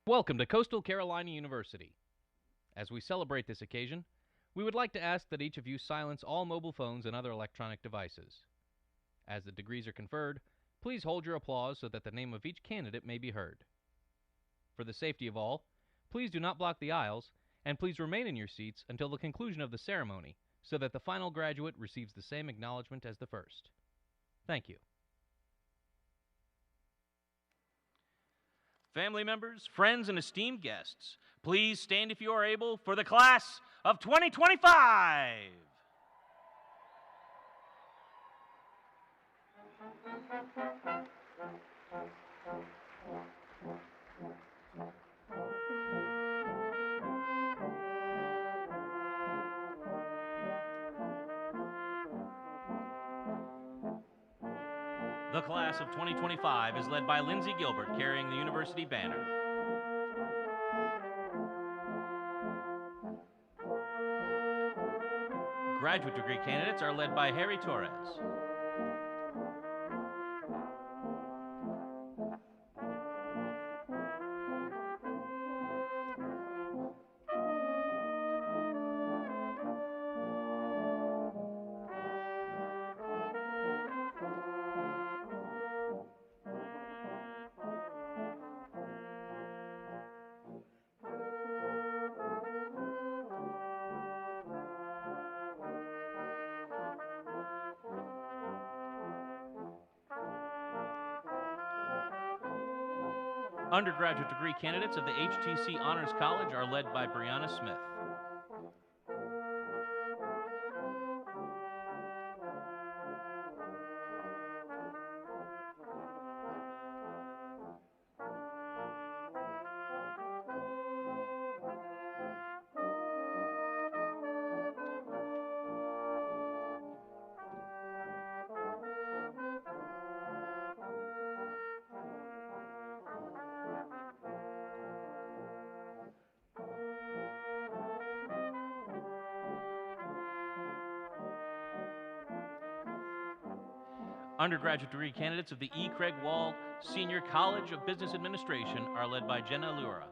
Welcome to Coastal Carolina University. As we celebrate this occasion, we would like to ask that each of you silence all mobile phones and other electronic devices. As the degrees are conferred, please hold your applause so that the name of each candidate may be heard. For the safety of all, please do not block the aisles, and please remain in your seats until the conclusion of the ceremony so that the final graduate receives the same acknowledgement as the first. Thank you. Family members, friends, and esteemed guests, please stand if you are able for the class of 2025. The class of 2025 is led by Lindsay Gilbert, carrying the university banner. Graduate degree candidates are led by Harry Torres. Undergraduate degree candidates of the HTC Honors College are led by Brianna Smith. Undergraduate degree candidates of the E. Craig Wall Senior College of Business Administration are led by Jenna Lura.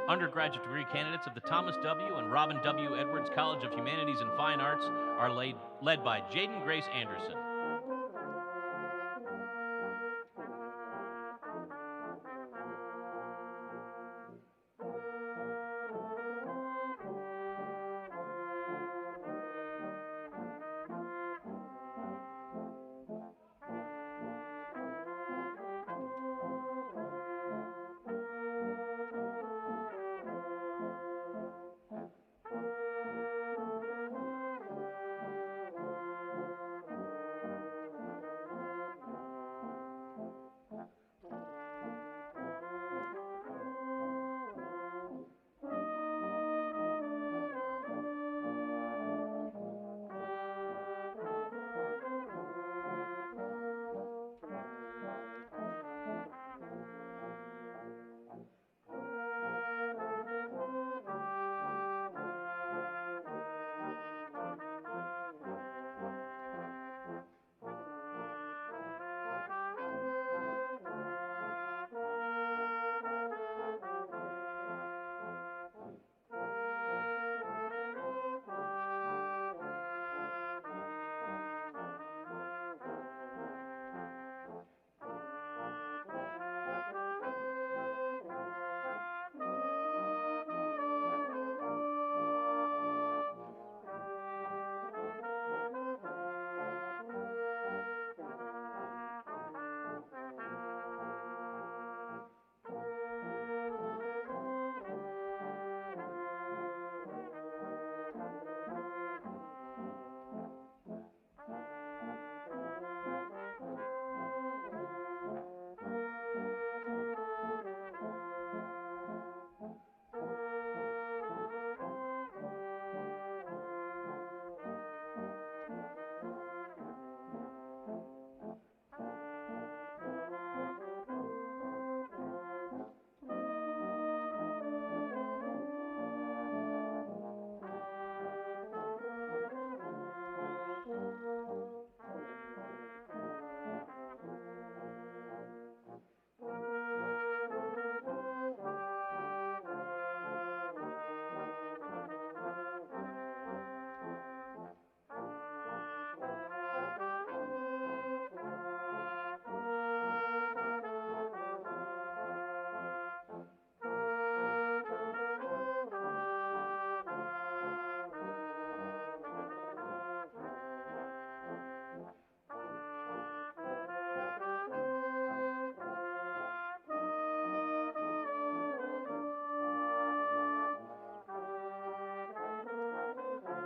Undergraduate degree candidates of the Thomas W. and Robin W. Edwards College of Humanities and Fine Arts are led by Jaden Grace Anderson.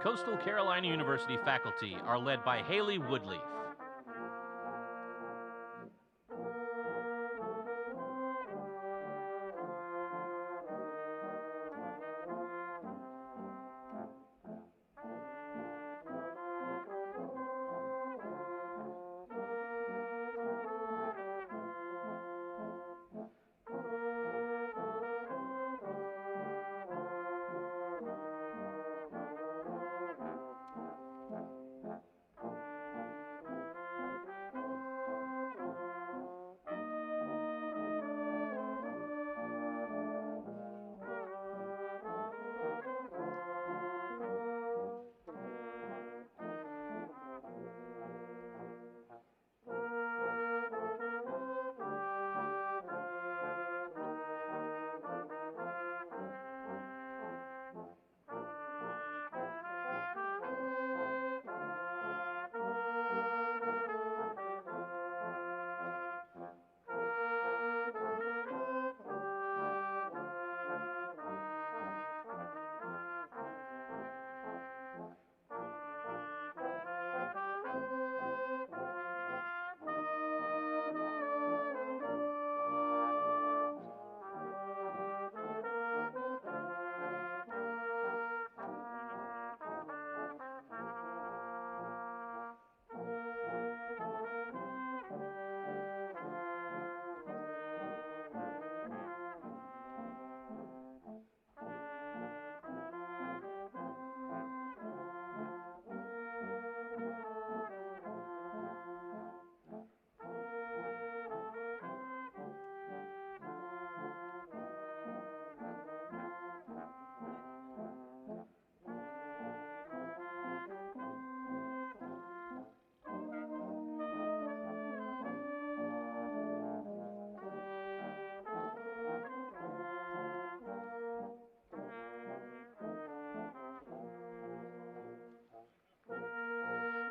Coastal Carolina University faculty are led by Haley Woodleaf.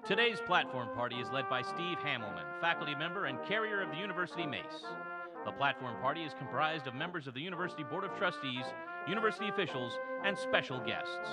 Today's platform party is led by Steve Hamelman, faculty member and carrier of the University Mace. The platform party is comprised of members of the University Board of Trustees, university officials, and special guests.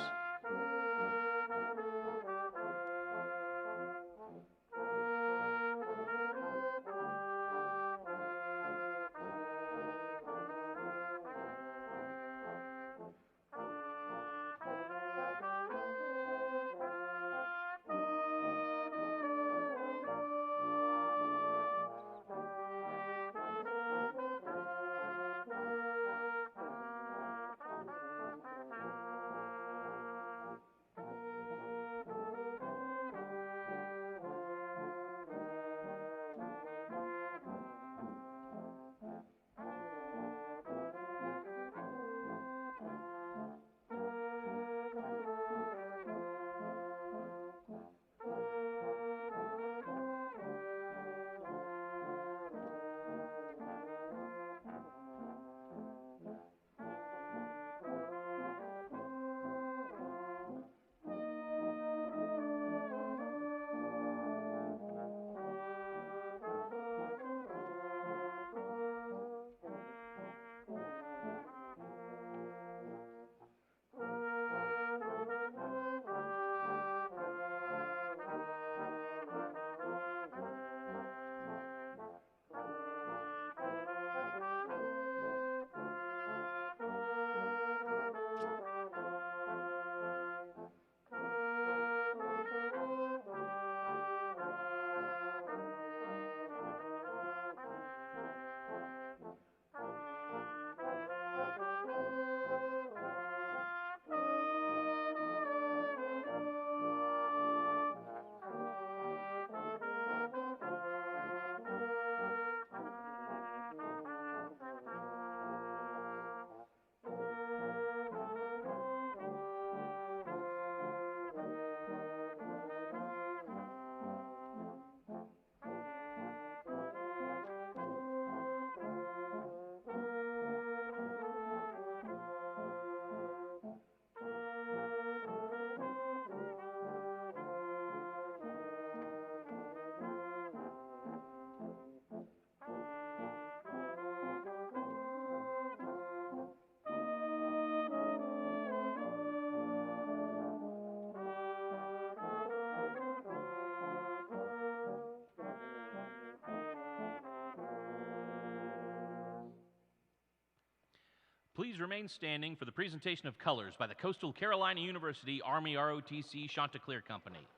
Please remain standing for the presentation of colors by the Coastal Carolina University Army ROTC Chanticleer Company,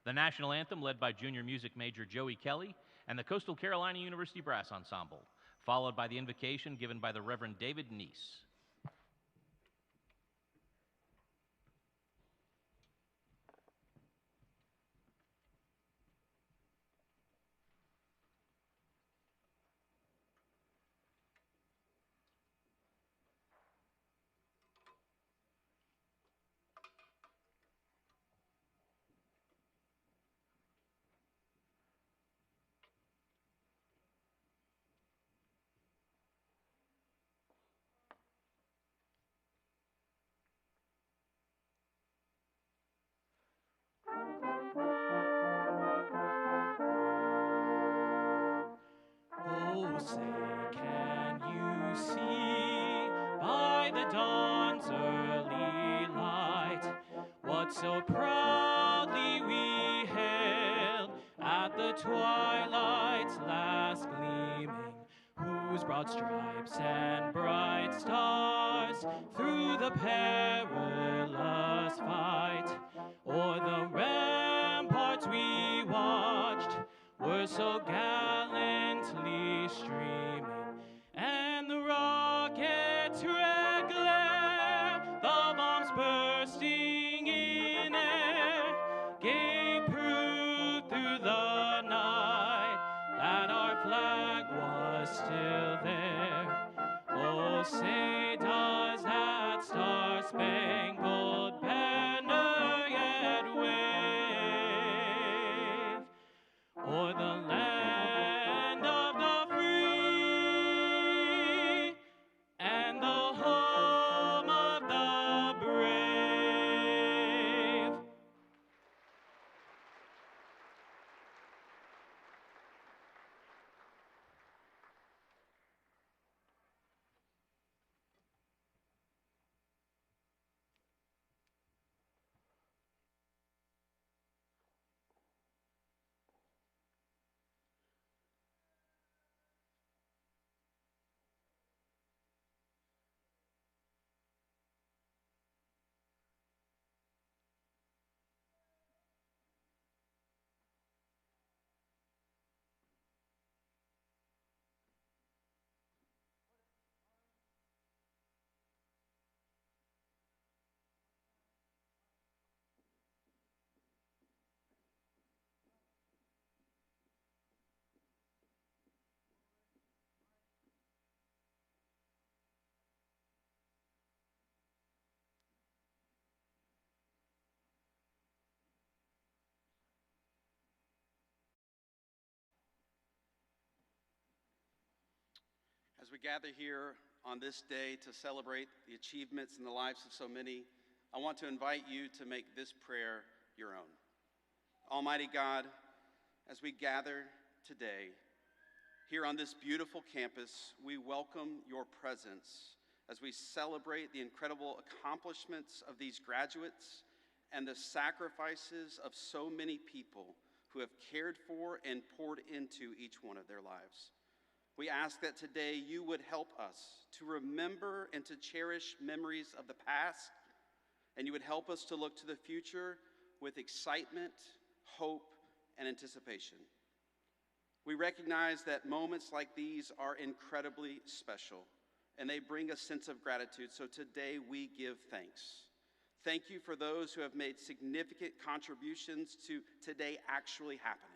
the national anthem led by junior music major Joey Kelly, and the Coastal Carolina University Brass Ensemble, followed by the invocation given by the Reverend David Neese. Oh, say, can you see by the dawn's early light what so proudly we hailed at the twilight's last gleaming, whose broad stripes and bright stars through the perilous fight o'er the ramparts we watched were so gallantly streaming, and the rocket's red glare, the bombs bursting in air, gave proof through the night that our flag was still there. Oh, say does that star-spangled banner yet wave o'er the land of the free? we gather here on this day to celebrate the achievements in the lives of so many, I want to invite you to make this prayer your own. Almighty God, as we gather today here on this beautiful campus, we welcome your presence as we celebrate the incredible accomplishments of these graduates and the sacrifices of so many people who have cared for and poured into each one of their lives. We ask that today you would help us to remember and to cherish memories of the past, and you would help us to look to the future with excitement, hope, and anticipation. We recognize that moments like these are incredibly special, and they bring a sense of gratitude, so today we give thanks. Thank you for those who have made significant contributions to today actually happening.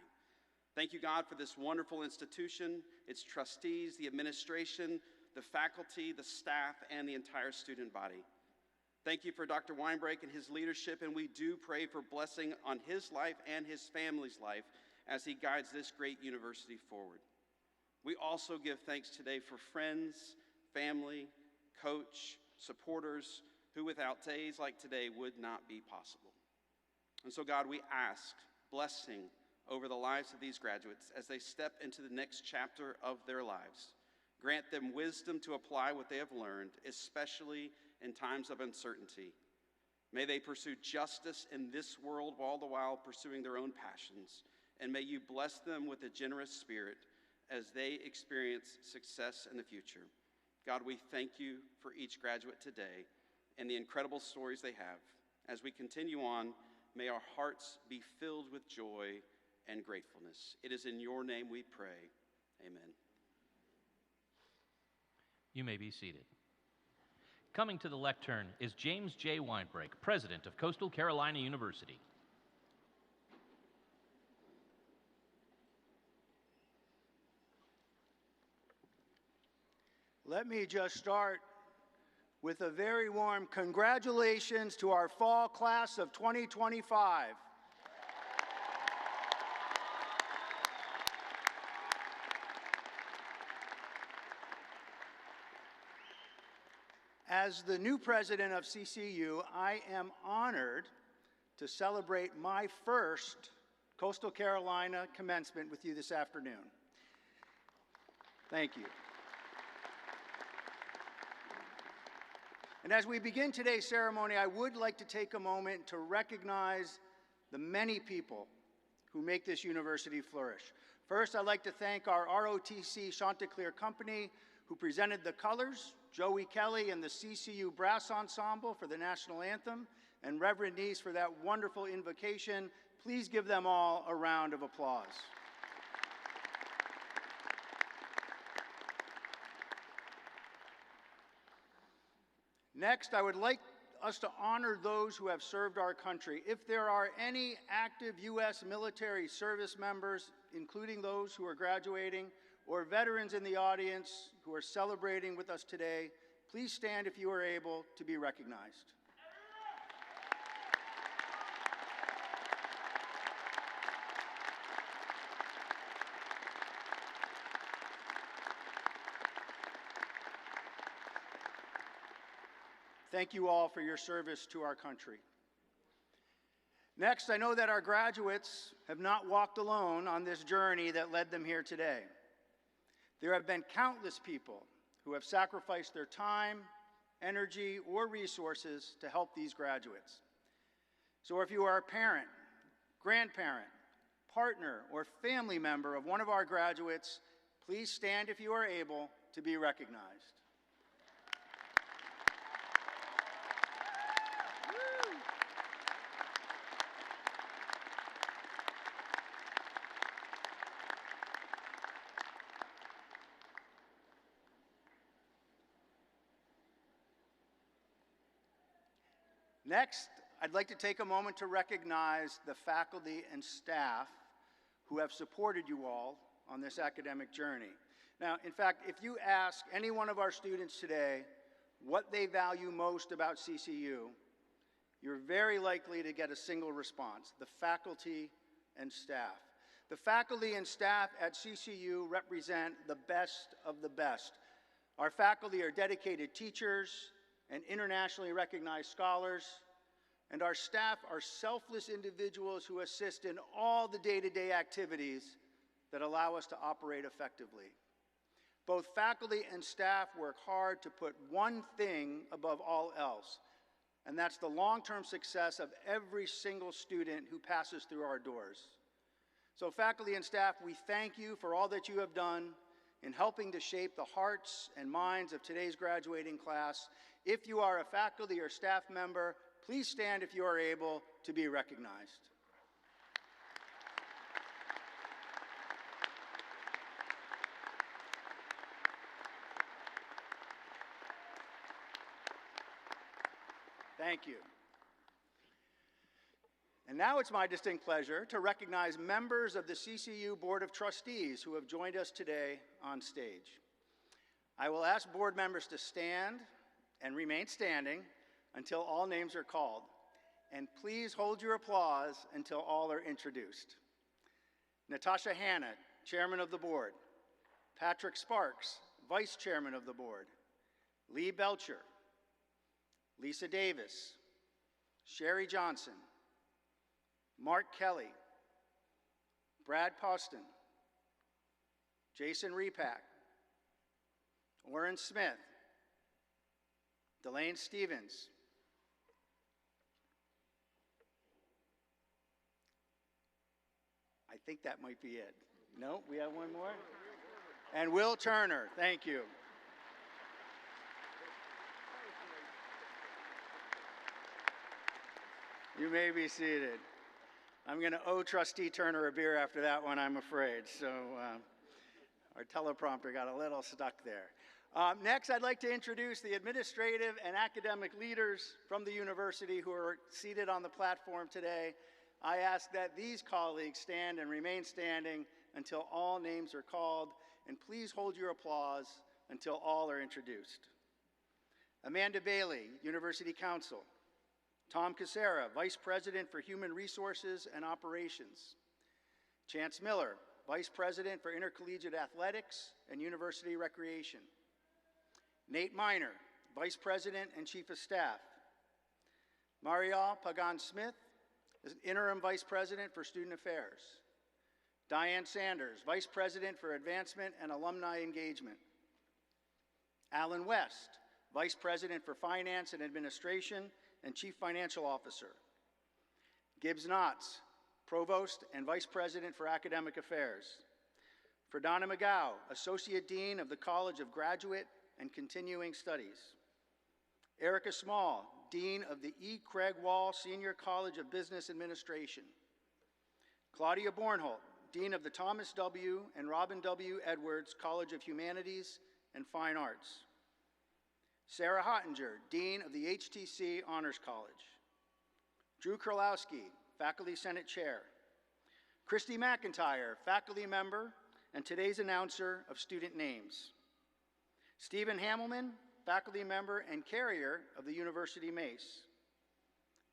Thank you, God, for this wonderful institution, its trustees, the administration, the faculty, the staff, and the entire student body. Thank you for Dr. Weinbrake and his leadership, and we do pray for blessing on his life and his family's life as he guides this great university forward. We also give thanks today for friends, family, coach, supporters, who without days like today would not be possible. And so, God, we ask blessing over the lives of these graduates as they step into the next chapter of their lives. Grant them wisdom to apply what they have learned, especially in times of uncertainty. May they pursue justice in this world all the while pursuing their own passions. And may you bless them with a generous spirit as they experience success in the future. God, we thank you for each graduate today and the incredible stories they have. As we continue on, may our hearts be filled with joy and gratefulness. It is in your name we pray. Amen. You may be seated. Coming to the lectern is James J. Weinbrake, President of Coastal Carolina University. Let me just start with a very warm congratulations to our fall class of 2025. As the new president of CCU, I am honored to celebrate my first Coastal Carolina commencement with you this afternoon. Thank you. And as we begin today's ceremony, I would like to take a moment to recognize the many people who make this university flourish. First, I'd like to thank our ROTC Chanticleer company who presented the colors, Joey Kelly and the CCU Brass Ensemble for the National Anthem, and Reverend Neese for that wonderful invocation. Please give them all a round of applause. Next, I would like us to honor those who have served our country. If there are any active U.S. military service members, including those who are graduating, or veterans in the audience who are celebrating with us today, please stand if you are able to be recognized. Thank you all for your service to our country. Next, I know that our graduates have not walked alone on this journey that led them here today. There have been countless people who have sacrificed their time, energy, or resources to help these graduates. So if you are a parent, grandparent, partner, or family member of one of our graduates, please stand if you are able to be recognized. Next, I'd like to take a moment to recognize the faculty and staff who have supported you all on this academic journey. Now, in fact, if you ask any one of our students today what they value most about CCU, you're very likely to get a single response: the faculty and staff. The faculty and staff at CCU represent the best of the best. Our faculty are dedicated teachers and internationally recognized scholars, and our staff are selfless individuals who assist in all the day-to-day activities that allow us to operate effectively. Both faculty and staff work hard to put one thing above all else, and that's the long-term success of every single student who passes through our doors. So faculty and staff, we thank you for all that you have done in helping to shape the hearts and minds of today's graduating class. If you are a faculty or staff member, please stand if you are able to be recognized. Thank you. And now it's my distinct pleasure to recognize members of the CCU Board of Trustees who have joined us today on stage. I will ask board members to stand and remain standing until all names are called. And please hold your applause until all are introduced. Natasha Hannett, Chairman of the Board. Patrick Sparks, Vice Chairman of the Board. Lee Belcher. Lisa Davis. Sherry Johnson. Mark Kelly. Brad Poston. Jason Repack. Warren Smith. Delane Stevens. I think that might be it. No, we have one more? And Will Turner, thank you. You may be seated. I'm going to owe Trustee Turner a beer after that one, I'm afraid. So our teleprompter got a little stuck there. Next, I'd like to introduce the administrative and academic leaders from the university who are seated on the platform today. I ask that these colleagues stand and remain standing until all names are called, and please hold your applause until all are introduced. Amanda Bailey, University Counsel. Tom Casera, Vice President for Human Resources and Operations. Chance Miller, Vice President for Intercollegiate Athletics and University Recreation. Nate Miner, Vice President and Chief of Staff. Marial Pagan-Smith is Interim Vice President for Student Affairs. Diane Sanders, Vice President for Advancement and Alumni Engagement. Alan West, Vice President for Finance and Administration and Chief Financial Officer. Gibbs Knotts, Provost and Vice President for Academic Affairs. Ferdana McGow, Associate Dean of the College of Graduate and Continuing Studies. Erica Small, Dean of the E. Craig Wall Senior College of Business Administration. Claudia Bornholt, Dean of the Thomas W. and Robin W. Edwards College of Humanities and Fine Arts. Sarah Hottinger, Dean of the HTC Honors College. Drew Kralowski, Faculty Senate Chair. Christy McIntyre, faculty member and today's announcer of student names. Stephen Hamelman, faculty member and carrier of the University Mace.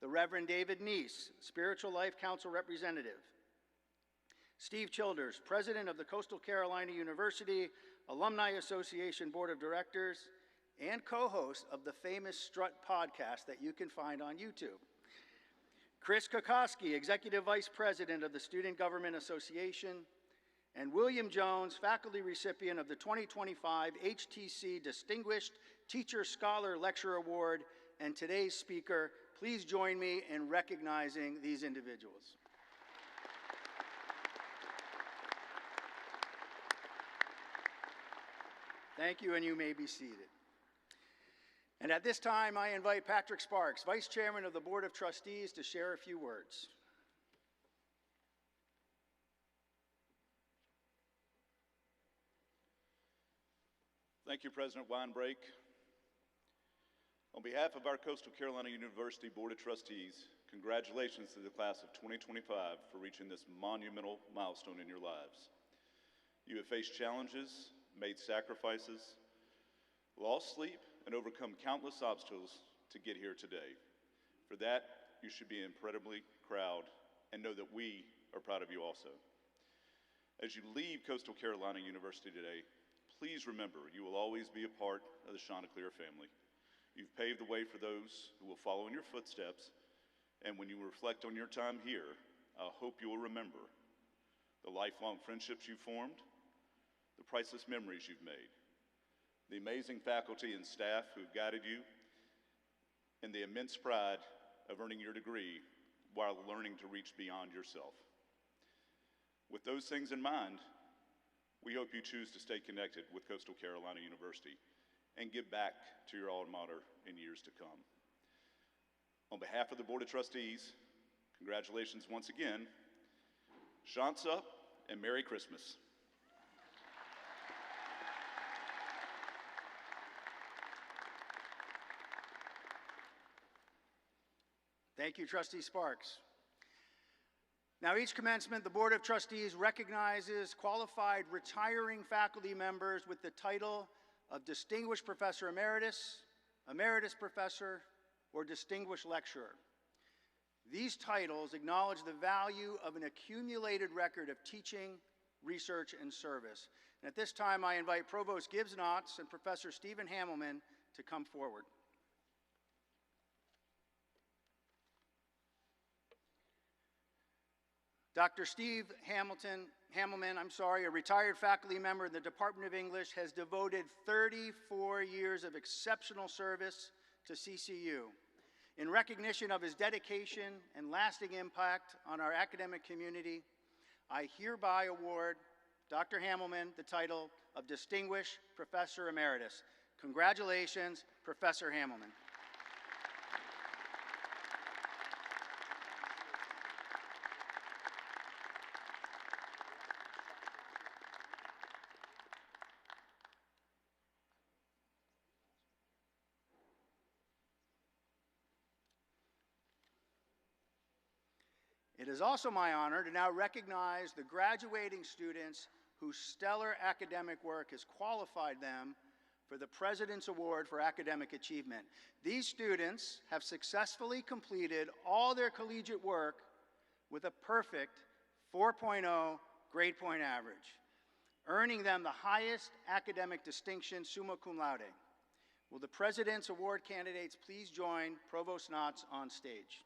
The Reverend David Neese, Spiritual Life Council representative. Steve Childers, president of the Coastal Carolina University Alumni Association Board of Directors and co-host of the famous Strut podcast that you can find on YouTube. Chris Kokoski, executive vice president of the Student Government Association, and William Jones, faculty recipient of the 2025 HTC Distinguished Teacher Scholar Lecture Award, and today's speaker. Please join me in recognizing these individuals. Thank you, and you may be seated. And at this time, I invite Patrick Sparks, Vice Chairman of the Board of Trustees, to share a few words. Thank you, President Weinbrake. On behalf of our Coastal Carolina University Board of Trustees, congratulations to the class of 2025 for reaching this monumental milestone in your lives. You have faced challenges, made sacrifices, lost sleep, and overcome countless obstacles to get here today. For that, you should be incredibly proud and know that we are proud of you also. As you leave Coastal Carolina University today, please remember you will always be a part of the Chanticleer family. You've paved the way for those who will follow in your footsteps, and when you reflect on your time here, I hope you will remember the lifelong friendships you formed, the priceless memories you've made, the amazing faculty and staff who've guided you, and the immense pride of earning your degree while learning to reach beyond yourself. With those things in mind, we hope you choose to stay connected with Coastal Carolina University and give back to your alma mater in years to come. On behalf of the Board of Trustees, congratulations once again, Shant's up, and Merry Christmas. Thank you, Trustee Sparks. Now, each commencement, the Board of Trustees recognizes qualified retiring faculty members with the title of Distinguished Professor Emeritus, Emeritus Professor, or Distinguished Lecturer. These titles acknowledge the value of an accumulated record of teaching, research, and service. And at this time, I invite Provost Gibbs Knotts and Professor Stephen Hamelman to come forward. Dr. Steve Hamelman, a retired faculty member in the Department of English, has devoted 34 years of exceptional service to CCU. In recognition of his dedication and lasting impact on our academic community, I hereby award Dr. Hamelman the title of Distinguished Professor Emeritus. Congratulations, Professor Hamelman. It is also my honor to now recognize the graduating students whose stellar academic work has qualified them for the President's Award for Academic Achievement. These students have successfully completed all their collegiate work with a perfect 4.0 grade point average, earning them the highest academic distinction, summa cum laude. Will the President's Award candidates please join Provost Knotts on stage?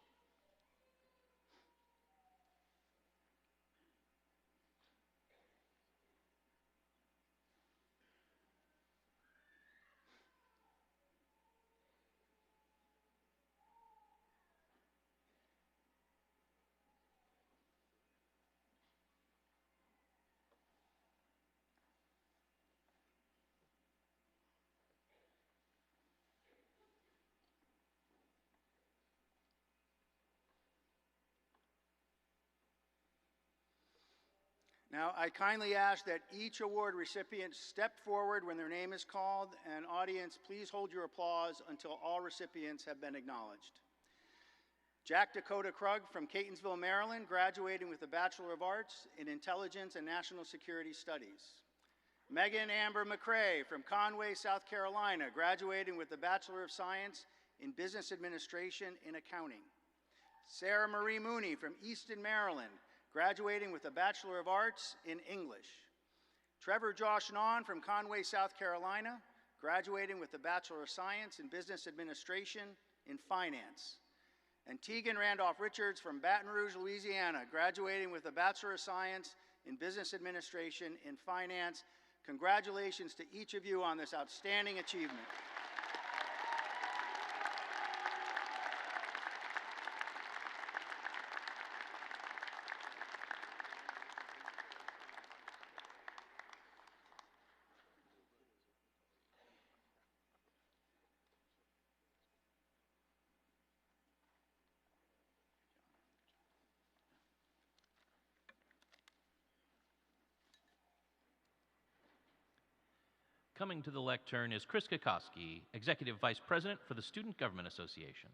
Now, I kindly ask that each award recipient step forward when their name is called, and audience, please hold your applause until all recipients have been acknowledged. Jack Dakota Krug from Catonsville, Maryland, graduating with a Bachelor of Arts in Intelligence and National Security Studies. Megan Amber McCrae from Conway, South Carolina, graduating with a Bachelor of Science in Business Administration in Accounting. Sarah Marie Mooney from Easton, Maryland, graduating with a Bachelor of Arts in English. Trevor Josh Nawn from Conway, South Carolina, graduating with a Bachelor of Science in Business Administration in Finance. And Tegan Randolph Richards from Baton Rouge, Louisiana, graduating with a Bachelor of Science in Business Administration in Finance. Congratulations to each of you on this outstanding achievement. Coming to the lectern is Chris Kokoski, Executive Vice President for the Student Government Association.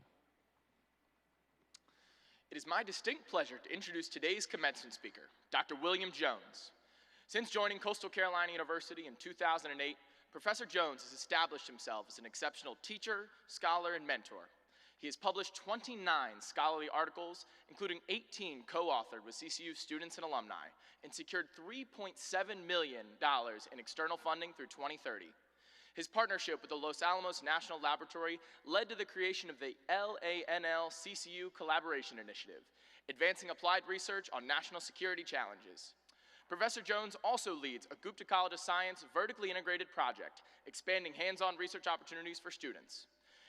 It is my distinct pleasure to introduce today's commencement speaker, Dr. William Jones. Since joining Coastal Carolina University in 2008, Professor Jones has established himself as an exceptional teacher, scholar, and mentor. He has published 29 scholarly articles, including 18 co-authored with CCU students and alumni, and secured $3.7 million in external funding through 2030. His partnership with the Los Alamos National Laboratory led to the creation of the LANL CCU Collaboration Initiative, advancing applied research on national security challenges. Professor Jones also leads a Gupta College of Science vertically integrated project, expanding hands-on research opportunities for students.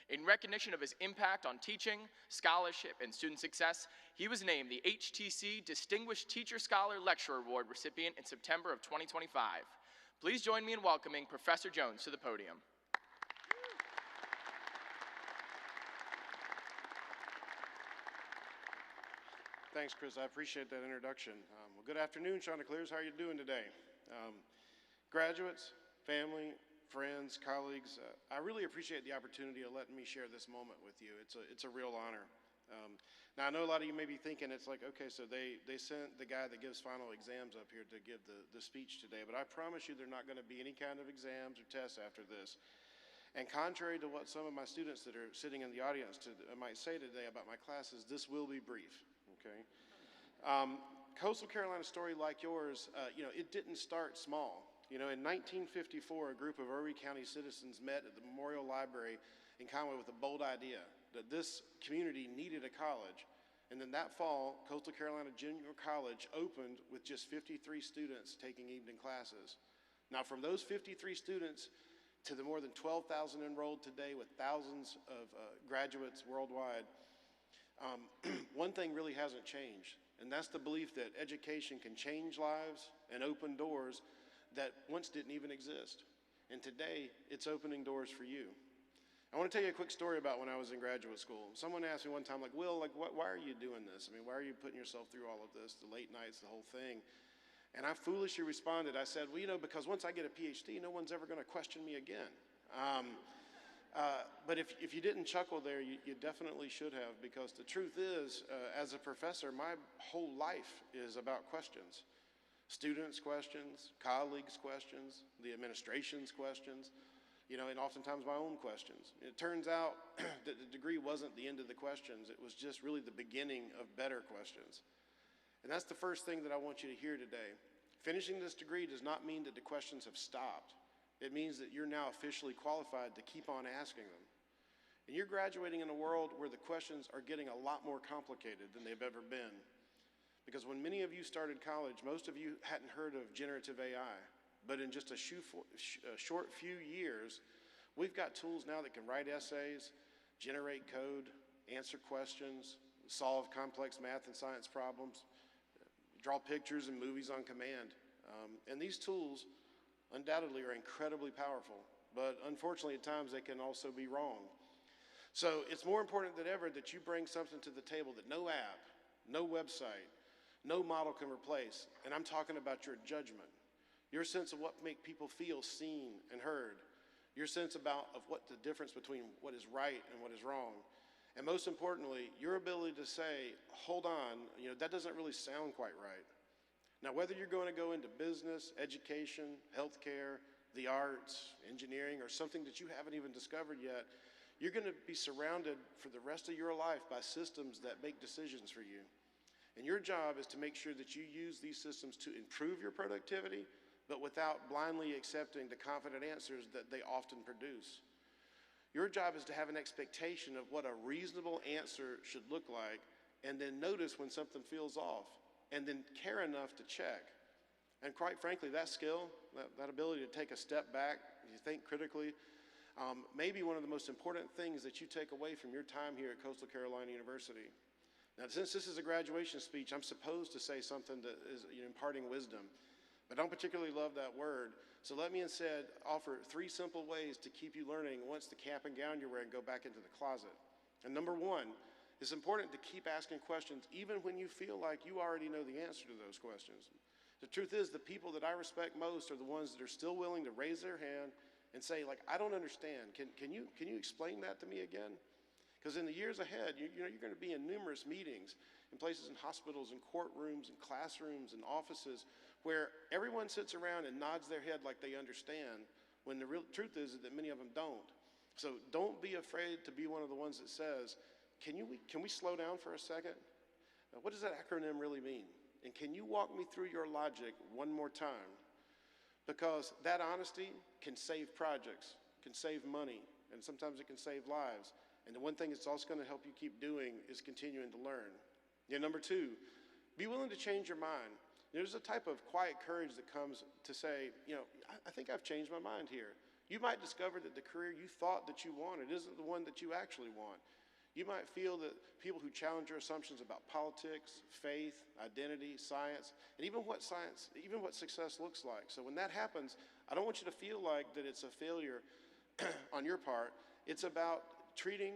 In recognition of his impact on teaching, scholarship, and student success, he was named the HTC Distinguished Teacher Scholar Lecturer Award recipient in September of 2025. Please join me in welcoming Professor Jones to the podium. Thanks, Chris. I appreciate that introduction. Well, good afternoon, Chanticleers. How are you doing today? Graduates, family, friends, colleagues, I really appreciate the opportunity of letting me share this moment with you. It's a real honor. Now, I know a lot of you may be thinking, it's like, okay, so they sent the guy that gives final exams up here to give the speech today, but I promise you there are not going to be any kind of exams or tests after this. And contrary to what some of my students that are sitting in the audience might say today about my classes, this will be brief, okay? Coastal Carolina story like yours, it didn't start small. In 1954, a group of Erie County citizens met at the Memorial Library in Conway with a bold idea that this community needed a college. And then that fall, Coastal Carolina Junior College opened with just 53 students taking evening classes. Now, from those 53 students to the more than 12,000 enrolled today with thousands of graduates worldwide, one thing really hasn't changed, and that's the belief that education can change lives and open doors that once didn't even exist. And today, it's opening doors for you. I want to tell you a quick story about when I was in graduate school. Someone asked me one time, like, Will, why are you doing this? I mean, why are you putting yourself through all of this, the late nights, the whole thing? And I foolishly responded, I said, well, because once I get a PhD, no one's ever going to question me again. But if you didn't chuckle there, you definitely should have, because the truth is, as a professor, my whole life is about questions. Students' questions, colleagues' questions, the administration's questions, and oftentimes my own questions. It turns out that the degree wasn't the end of the questions. It was just really the beginning of better questions. And that's the first thing that I want you to hear today. Finishing this degree does not mean that the questions have stopped. It means that you're now officially qualified to keep on asking them. And you're graduating in a world where the questions are getting a lot more complicated than they've ever been. Because when many of you started college, most of you hadn't heard of generative AI. But in just a short few years, we've got tools now that can write essays, generate code, answer questions, solve complex math and science problems, draw pictures and movies on command. And these tools undoubtedly are incredibly powerful, but unfortunately at times they can also be wrong. So it's more important than ever that you bring something to the table that no app, no website, no model can replace. And I'm talking about your judgment, your sense of what make people feel seen and heard, your sense of what the difference between what is right and what is wrong. And most importantly, your ability to say, hold on, that doesn't really sound quite right. Now, whether you're going to go into business, education, healthcare, the arts, engineering, or something that you haven't even discovered yet, you're going to be surrounded for the rest of your life by systems that make decisions for you. And your job is to make sure that you use these systems to improve your productivity, but without blindly accepting the confident answers that they often produce. Your job is to have an expectation of what a reasonable answer should look like, and then notice when something feels off, and then care enough to check. And quite frankly, that skill, that ability to take a step back, you think critically, may be one of the most important things that you take away from your time here at Coastal Carolina University. Now, since this is a graduation speech, I'm supposed to say something that is imparting wisdom, but I don't particularly love that word. So let me instead offer 3 simple ways to keep you learning once the cap and gown you're wearing go back into the closet. And number 1, it's important to keep asking questions even when you feel like you already know the answer to those questions. The truth is, the people that I respect most are the ones that are still willing to raise their hand and say, like, I don't understand. Can you explain that to me again? Because in the years ahead, you're going to be in numerous meetings in places in hospitals and courtrooms and classrooms and offices where everyone sits around and nods their head like they understand, when the real truth is that many of them don't. So don't be afraid to be one of the ones that says, can we slow down for a second? What does that acronym really mean? And can you walk me through your logic one more time? Because that honesty can save projects, can save money, and sometimes it can save lives. And the one thing it's also going to help you keep doing is continuing to learn. Number two, be willing to change your mind. There's a type of quiet courage that comes to say, I think I've changed my mind here. You might discover that the career you thought that you wanted isn't the one that you actually want. You might feel that people who challenge your assumptions about politics, faith, identity, science, and even what success looks like. So when that happens, I don't want you to feel like that it's a failure on your part. It's about treating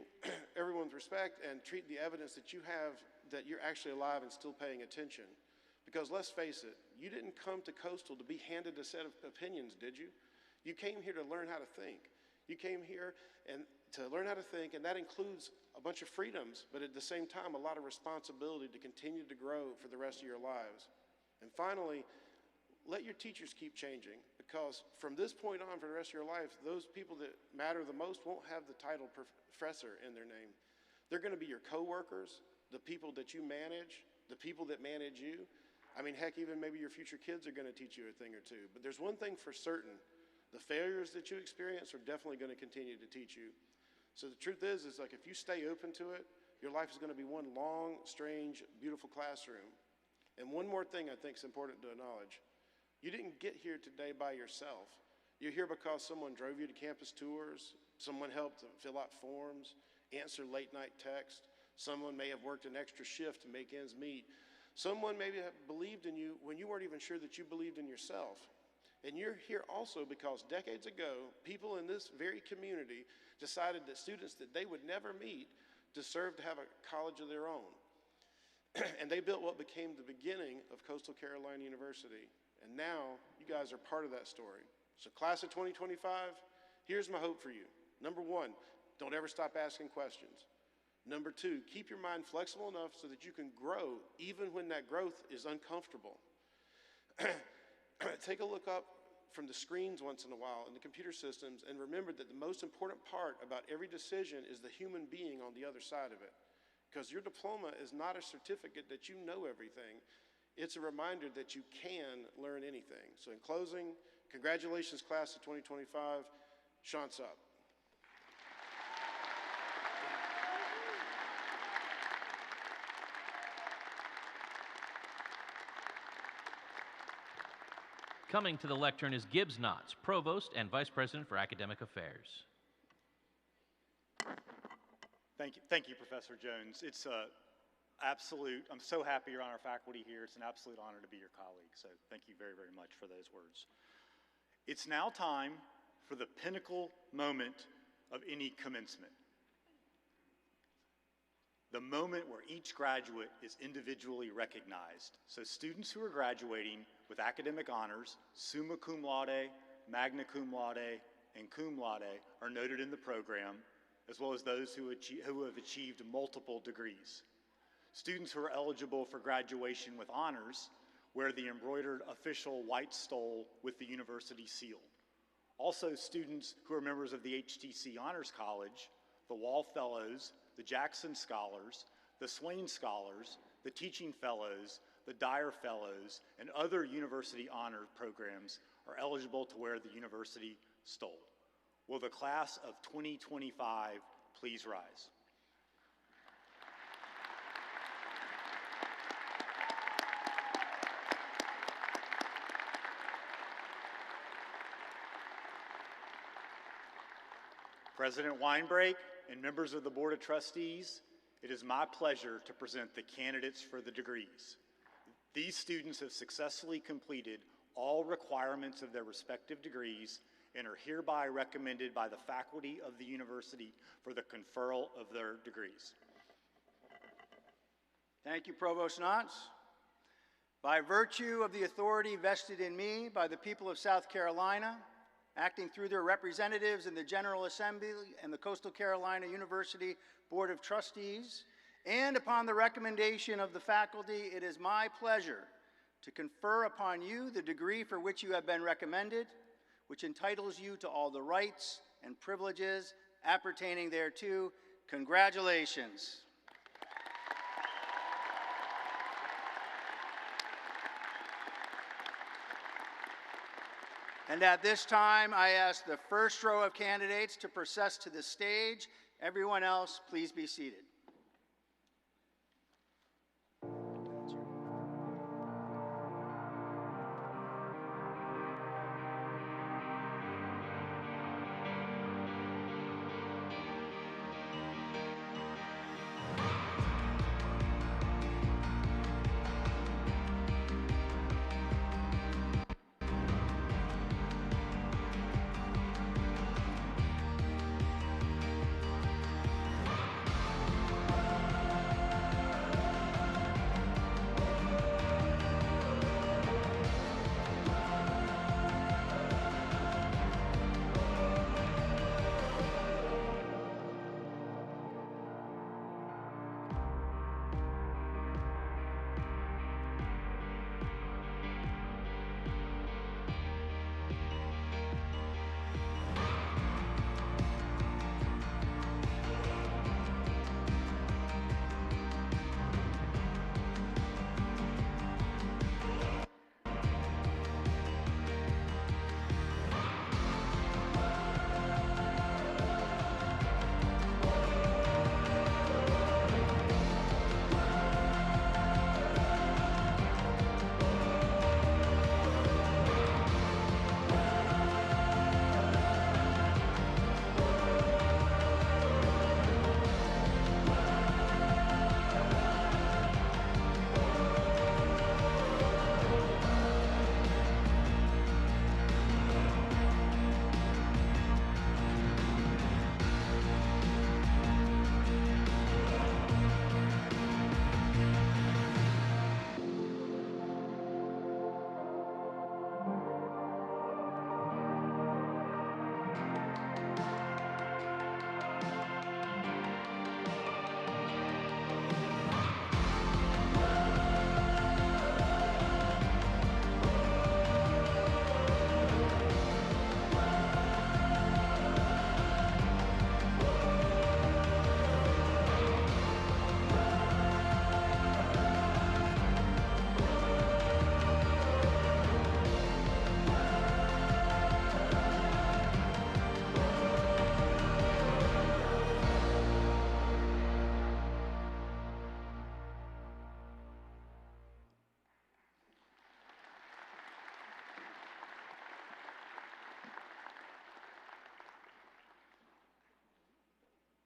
everyone with respect and treat the evidence that you have that you're actually alive and still paying attention. Because let's face it, you didn't come to Coastal to be handed a set of opinions, did you? You came here to learn how to think. You came here and to learn how to think, and that includes a bunch of freedoms, but at the same time, a lot of responsibility to continue to grow for the rest of your lives. And finally, let your teachers keep changing, because from this point on for the rest of your life, those people that matter the most won't have the title professor in their name. They're going to be your coworkers, the people that you manage, the people that manage you. I mean, heck, even maybe your future kids are going to teach you a thing or two. But there's one thing for certain. The failures that you experience are definitely going to continue to teach you. So the truth is like if you stay open to it, your life is going to be one long, strange, beautiful classroom. And one more thing I think is important to acknowledge. You didn't get here today by yourself. You're here because someone drove you to campus tours, someone helped fill out forms, answer late night text, someone may have worked an extra shift to make ends meet. Someone maybe have believed in you when you weren't even sure that you believed in yourself. And you're here also because decades ago, people in this very community decided that students that they would never meet deserved to have a college of their own. And they built what became the beginning of Coastal Carolina University. And now, you guys are part of that story. So class of 2025, here's my hope for you. Number one, don't ever stop asking questions. Number two, keep your mind flexible enough so that you can grow even when that growth is uncomfortable. Take a look up from the screens once in a while in the computer systems and remember that the most important part about every decision is the human being on the other side of it. Because your diploma is not a certificate that you know everything. It's a reminder that you can learn anything. So in closing, congratulations class of 2025. Chance up. Coming to the lectern is Gibbs Knotts, Provost and Vice President for Academic Affairs. Thank you, Professor Jones. It's I'm so happy you're on our faculty here. It's an absolute honor to be your colleague, so thank you very, very much for those words. It's now time for the pinnacle moment of any commencement. The moment where each graduate is individually recognized. So students who are graduating with academic honors, summa cum laude, magna cum laude, and cum laude are noted in the program, as well as those who have achieved multiple degrees. Students who are eligible for graduation with honors wear the embroidered official white stole with the university seal. Also, students who are members of the HTC Honors College, the Wall Fellows, the Jackson Scholars, the Swain Scholars, the Teaching Fellows, the Dyer Fellows, and other university honor programs are eligible to wear the university stole. Will the class of 2025 please rise? President Weinbrake and members of the Board of Trustees, it is my pleasure to present the candidates for the degrees. These students have successfully completed all requirements of their respective degrees and are hereby recommended by the faculty of the university for the conferral of their degrees. Thank you, Provost Knotts. By virtue of the authority vested in me by the people of South Carolina, acting through their representatives in the General Assembly and the Coastal Carolina University Board of Trustees, and upon the recommendation of the faculty, it is my pleasure to confer upon you the degree for which you have been recommended, which entitles you to all the rights and privileges appertaining thereto. Congratulations. And at this time, I ask the first row of candidates to process to the stage. Everyone else, please be seated.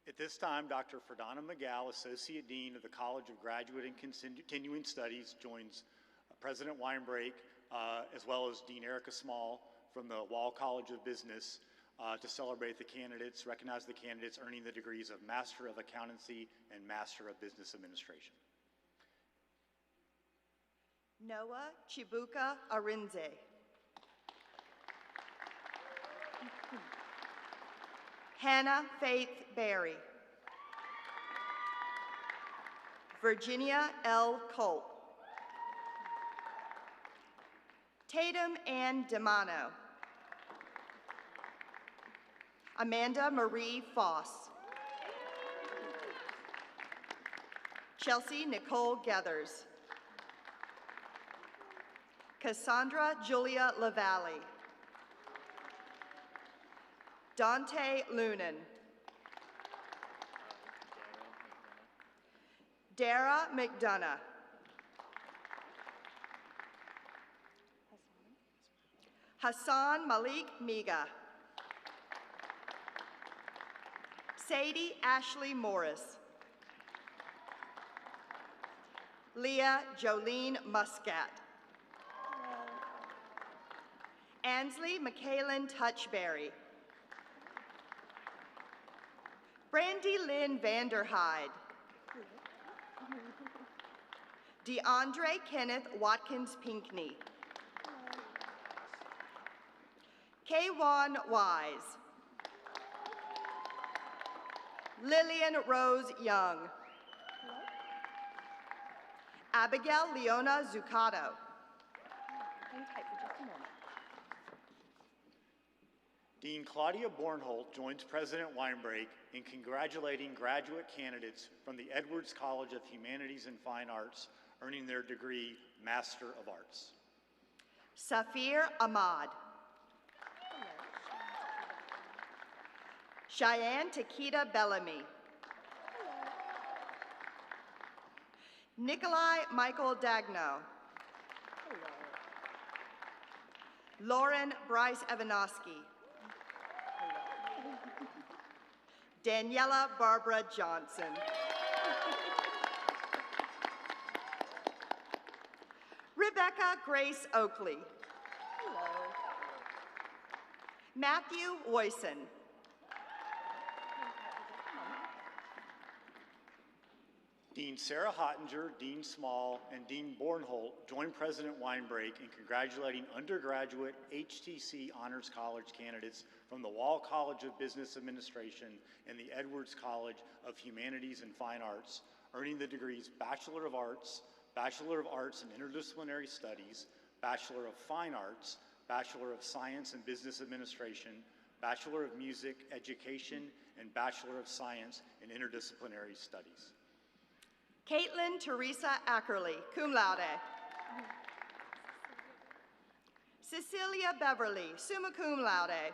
At this time, Dr. Ferdana Magal, Associate Dean of the College of Graduate and Continuing Studies, joins President Weinbrake, as well as Dean Erica Small from the Wall College of Business to celebrate the candidates, recognize the candidates earning the degrees of Master of Accountancy and Master of Business Administration. Noah Chibuka Arinze. Hannah Faith Berry. Virginia L. Culp. Tatum Ann DeMano. Amanda Marie Foss. Chelsea Nicole Gethers. Cassandra Julia Lavalle. Dante Lunan. Dara McDonough. Hassan Malik Miga. Sadie Ashley Morris. Leah Jolene Muscat. Ansley McKaylin Touchberry. Brandy Lynn Vanderhyde. DeAndre Kenneth Watkins Pinkney. Kwan Wise. Lillian Rose Young. Abigail Leona Zuccato. Dean Claudia Bornholt joins President Weinbrake in congratulating graduate candidates from the Edwards College of Humanities and Fine Arts, earning their degree Master of Arts. Safir Ahmad. Cheyenne Takita Bellamy. Nikolai Michael Dagno. Lauren Bryce Evanosky. Daniela Barbara Johnson. Rebecca Grace Oakley. Matthew Woyson. Dean Sarah Hottinger, Dean Small, and Dean Bornholt join President Weinbrake in congratulating undergraduate HTC Honors College candidates from the Wall College of Business Administration and the Edwards College of Humanities and Fine Arts, earning the degrees Bachelor of Arts in Interdisciplinary Studies, Bachelor of Fine Arts, Bachelor of Science in Business Administration, Bachelor of Music Education, and Bachelor of Science in Interdisciplinary Studies. Caitlin Teresa Ackerley, cum laude. Cecilia Beverly, summa cum laude.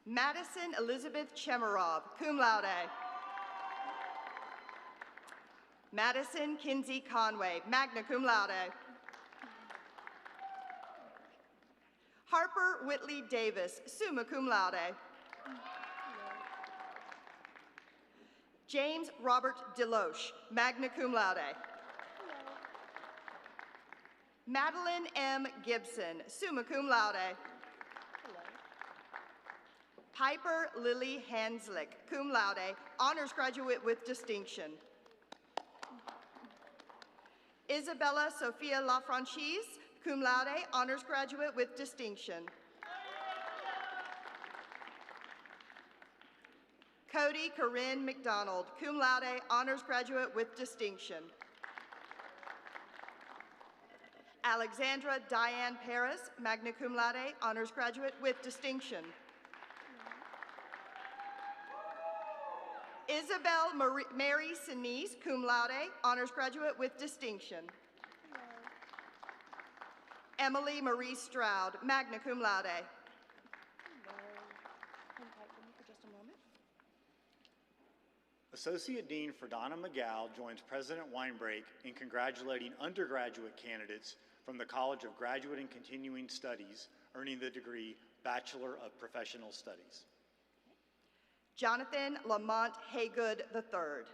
Madison Elizabeth Chemarov, cum laude. Madison Kinsey Conway, magna cum laude. Harper Whitley Davis, summa cum laude. James Robert Deloche, magna cum laude. Madeline M. Gibson, summa cum laude. Piper Lily Hanslick, cum laude, honors graduate with distinction. Isabella Sophia LaFranchise, cum laude, honors graduate with distinction. Cody Corinne McDonald, cum laude, honors graduate with distinction. Alexandra Diane Paris, magna cum laude, honors graduate with distinction. Isabel Mary Sinise, cum laude, honors graduate with distinction. Emily Marie Stroud, magna cum laude. Associate Dean Ferdana McGow joins President Weinbrake in congratulating undergraduate candidates from the College of Graduate and Continuing Studies, earning the degree Bachelor of Professional Studies. Jonathan Lamont Haygood III.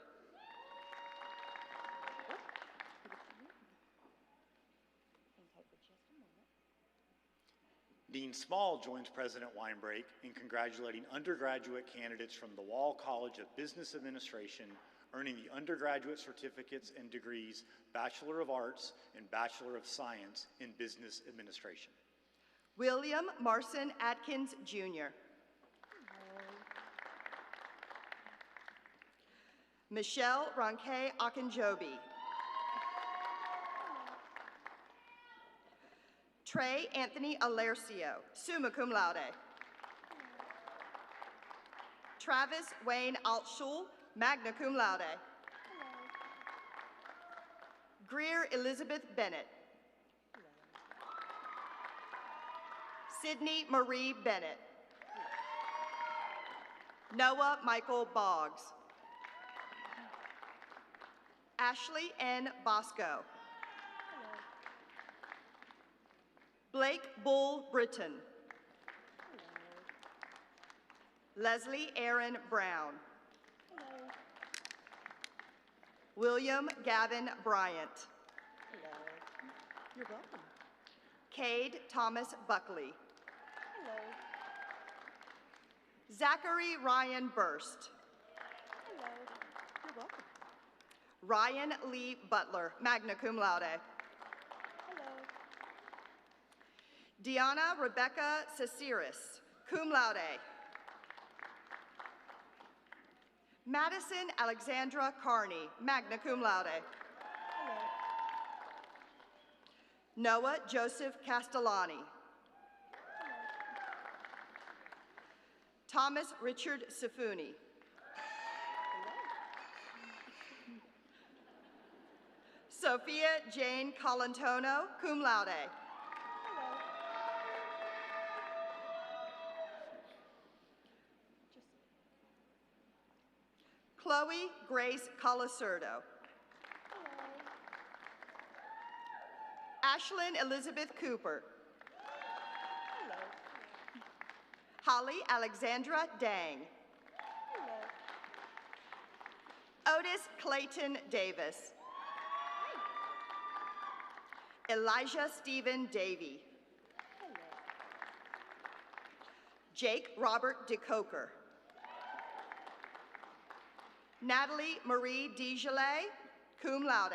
Dean Small joins President Weinbrake in congratulating undergraduate candidates from the Wall College of Business Administration, earning the undergraduate certificates and degrees Bachelor of Arts and Bachelor of Science in Business Administration. William Marson Atkins, Jr. Michelle Ronke Akinjobi. Trey Anthony Alercio, summa cum laude. Travis Wayne Altschul, magna cum laude. Greer Elizabeth Bennett. Sydney Marie Bennett. Noah Michael Boggs. Ashley N. Bosco. Blake Bull Britton. Leslie Aaron Brown. William Gavin Bryant. You're welcome. Cade Thomas Buckley. Zachary Ryan Burst. You're welcome. Ryan Lee Butler, magna cum laude. Deanna Rebecca Ceciris, cum laude. Madison Alexandra Carney, magna cum laude. Noah Joseph Castellani. Thomas Richard Sifuni. Sophia Jane Colantono, cum laude. Chloe Grace Colasurdo. Ashlyn Elizabeth Cooper. Holly Alexandra Dang. Otis Clayton Davis. Elijah Stephen Davey. Jake Robert DeCoker. Natalie Marie DeGelet, cum laude.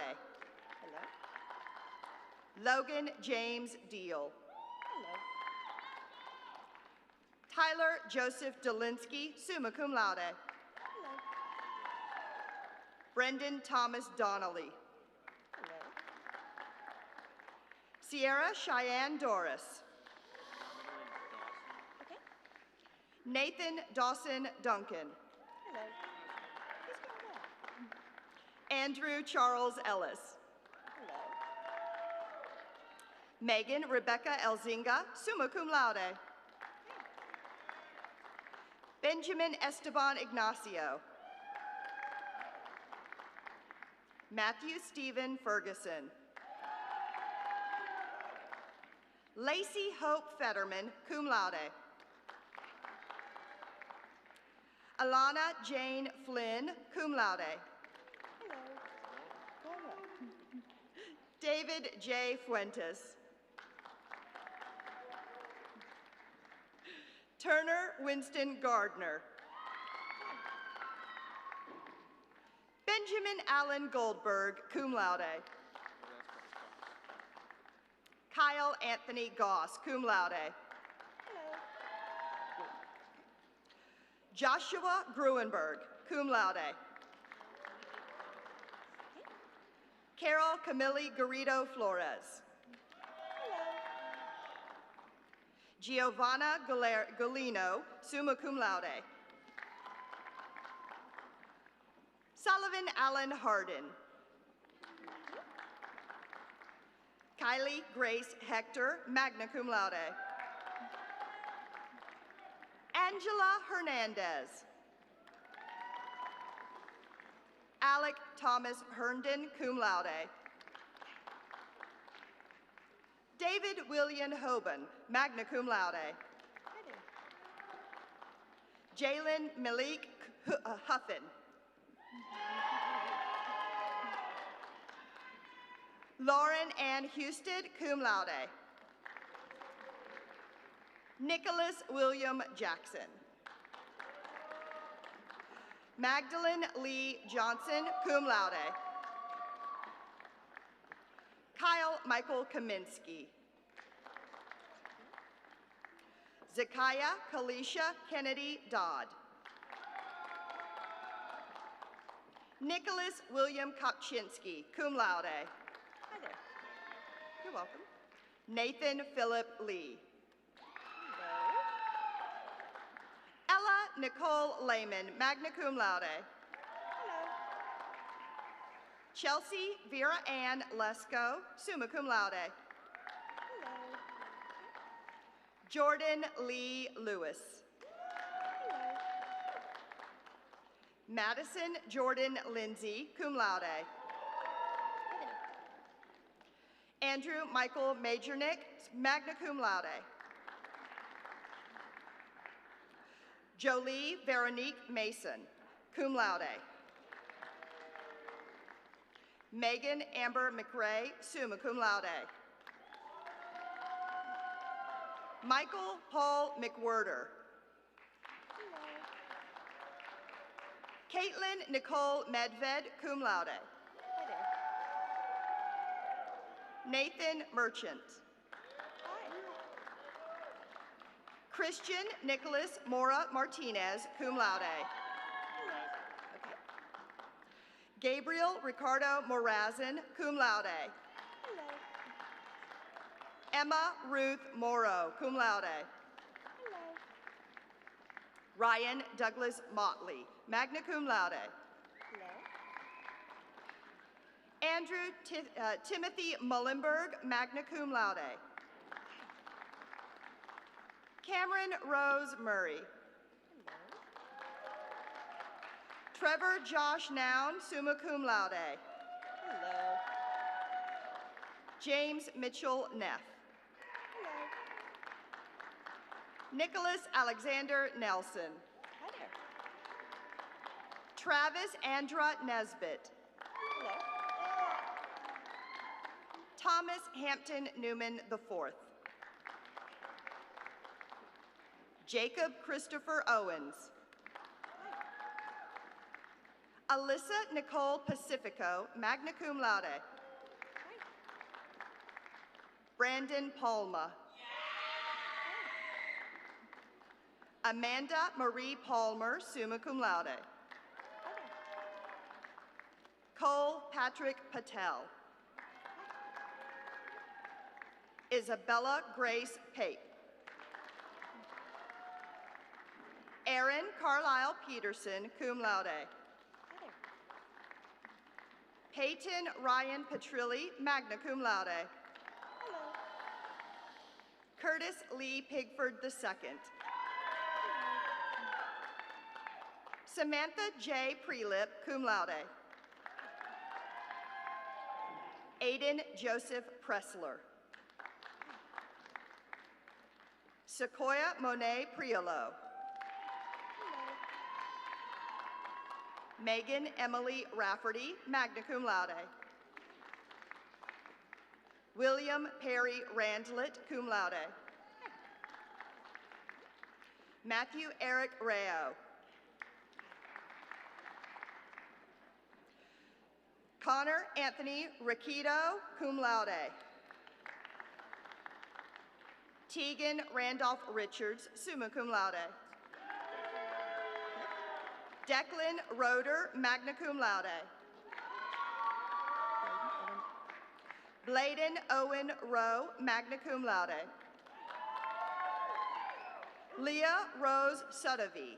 Logan James Deal. Tyler Joseph Delinsky, summa cum laude. Brendan Thomas Donnelly. Sierra Cheyenne Doris. Nathan Dawson Duncan. Andrew Charles Ellis. Megan Rebecca Elzinga, summa cum laude. Benjamin Esteban Ignacio. Matthew Stephen Ferguson. Lacey Hope Fetterman, cum laude. Alana Jane Flynn, cum laude. David J. Fuentes. Turner Winston Gardner. Benjamin Allen Goldberg, cum laude. Kyle Anthony Goss, cum laude. Joshua Gruenberg, cum laude. Carol Camille Garrido Flores. Giovanna Golino, summa cum laude. Sullivan Allen Hardin. Kylie Grace Hector, magna cum laude. Angela Hernandez. Alec Thomas Herndon, cum laude. David William Hoban, magna cum laude. Jalen Malik Huffin. Lauren Ann Houston, cum laude. Nicholas William Jackson. Magdalene Lee Johnson, cum laude. Kyle Michael Kaminsky. Zakiah Kalisha Kennedy Dodd. Nicholas William Kopczynski, cum laude. Hi there. You're welcome. Nathan Philip Lee. Ella Nicole Lehman, magna cum laude. Hello. Chelsea Vera Ann Lesko, summa cum laude. Hello. Jordan Lee Lewis. Hello. Madison Jordan Lindsay, cum laude. Andrew Michael Majornick, magna cum laude. Jolie Veronique Mason, cum laude. Megan Amber McRae, summa cum laude. Michael Paul McWhirter. Caitlin Nicole Medved, cum laude. Nathan Merchant. Christian Nicholas Mora Martinez, cum laude. Okay. Gabriel Ricardo Morazan, cum laude. Hello. Emma Ruth Morrow, cum laude. Hello. Ryan Douglas Motley, magna cum laude. Hello. Andrew Timothy Mullenberg, magna cum laude. Cameron Rose Murray. Hello. Trevor Josh Noun, summa cum laude. Hello. James Mitchell Neff. Hello. Nicholas Alexander Nelson. Hi there. Travis Andra Nesbitt. Hello. Thomas Hampton Newman IV. Jacob Christopher Owens. Alyssa Nicole Pacifico, magna cum laude. Brandon Palma. Amanda Marie Palmer, summa cum laude. Cole Patrick Patel. Isabella Grace Pape. Aaron Carlisle Peterson, cum laude. Peyton Ryan Petrilli, magna cum laude. Hello. Curtis Lee Pigford II. Hello. Samantha J. Prelip, cum laude. Aiden Joseph Pressler. Sequoia Monet Priolo. Megan Emily Rafferty, magna cum laude. William Perry Randlett, cum laude. Matthew Eric Rao. Connor Anthony Riquido, cum laude. Tegan Randolph Richards, summa cum laude. Declan Roeder, magna cum laude. Bladen Owen Rowe, magna cum laude. Leah Rose Sudovy.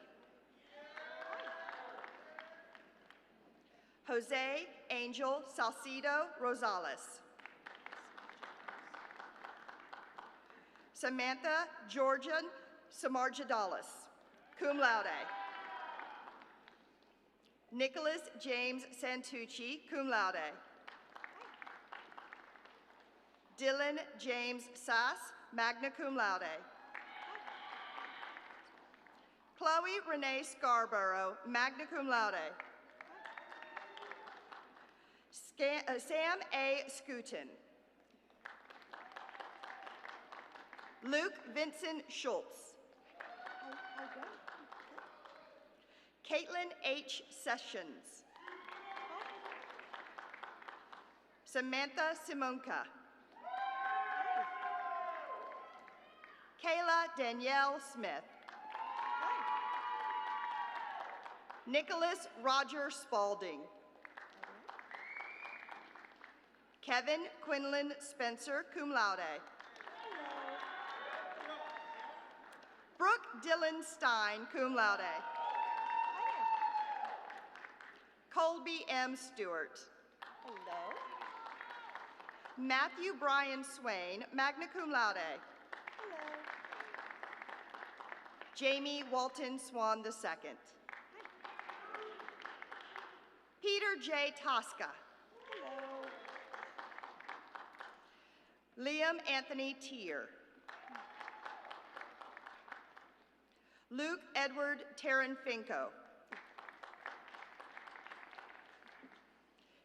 Jose Angel Salcido Rosales. Samantha Georgian Samarjadalis, cum laude. Nicholas James Santucci, cum laude. Dylan James Sass, magna cum laude. Chloe Renee Scarborough, magna cum laude. Sam A. Scooten. Luke Vincent Schultz. Caitlin H. Sessions. Samantha Simonka. Kayla Danielle Smith. Nicholas Roger Spalding. Kevin Quinlan Spencer, cum laude. Brooke Dylan Stein, cum laude. Colby M. Stewart. Hello. Matthew Brian Swain, magna cum laude. Hello. Jamie Walton Swan II. Peter J. Tosca. Hello. Liam Anthony Tier. Luke Edward Taranfinko.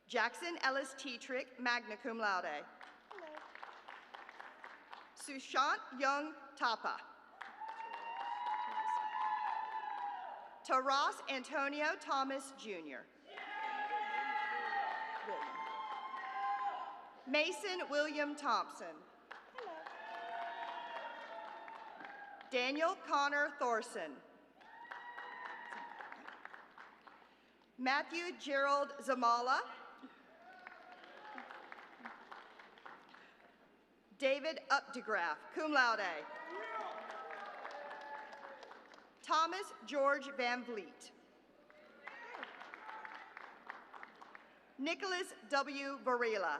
Jackson Ellis Tetrick, magna cum laude. Hello. Sushant Young Tapa. Taras Antonio Thomas Jr. Mason William Thompson. Hello. Daniel Connor Thorson. Matthew Gerald Zamala. David Updegraff, cum laude. Thomas George Van Vliet. Nicholas W. Varela.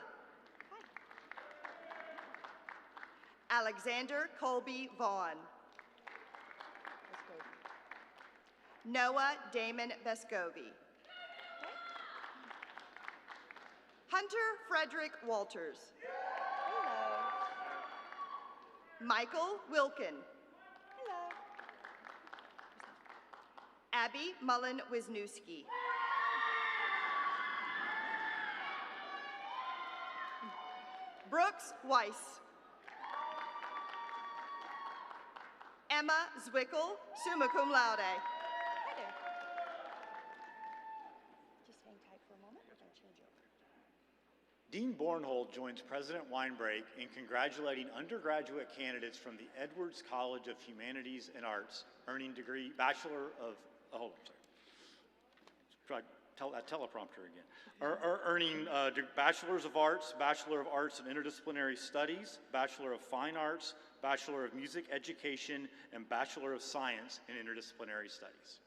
Alexander Colby Vaughn. Noah Damon Vescovi. Hunter Frederick Walters. Hello. Michael Wilkin. Hello. Abby Mullen Wisniewski. Brooks Weiss. Emma Zwickel, summa cum laude. Hi there. Just hang tight for a moment. We're going to change over. Dean Bornhold joins President Weinbrake in congratulating undergraduate candidates from the Edwards College of Humanities and Arts, earning degree Bachelor of, oh, sorry, try that teleprompter again. Earning Bachelors of Arts, Bachelor of Arts in Interdisciplinary Studies, Bachelor of Fine Arts, Bachelor of Music Education, and Bachelor of Science in Interdisciplinary Studies.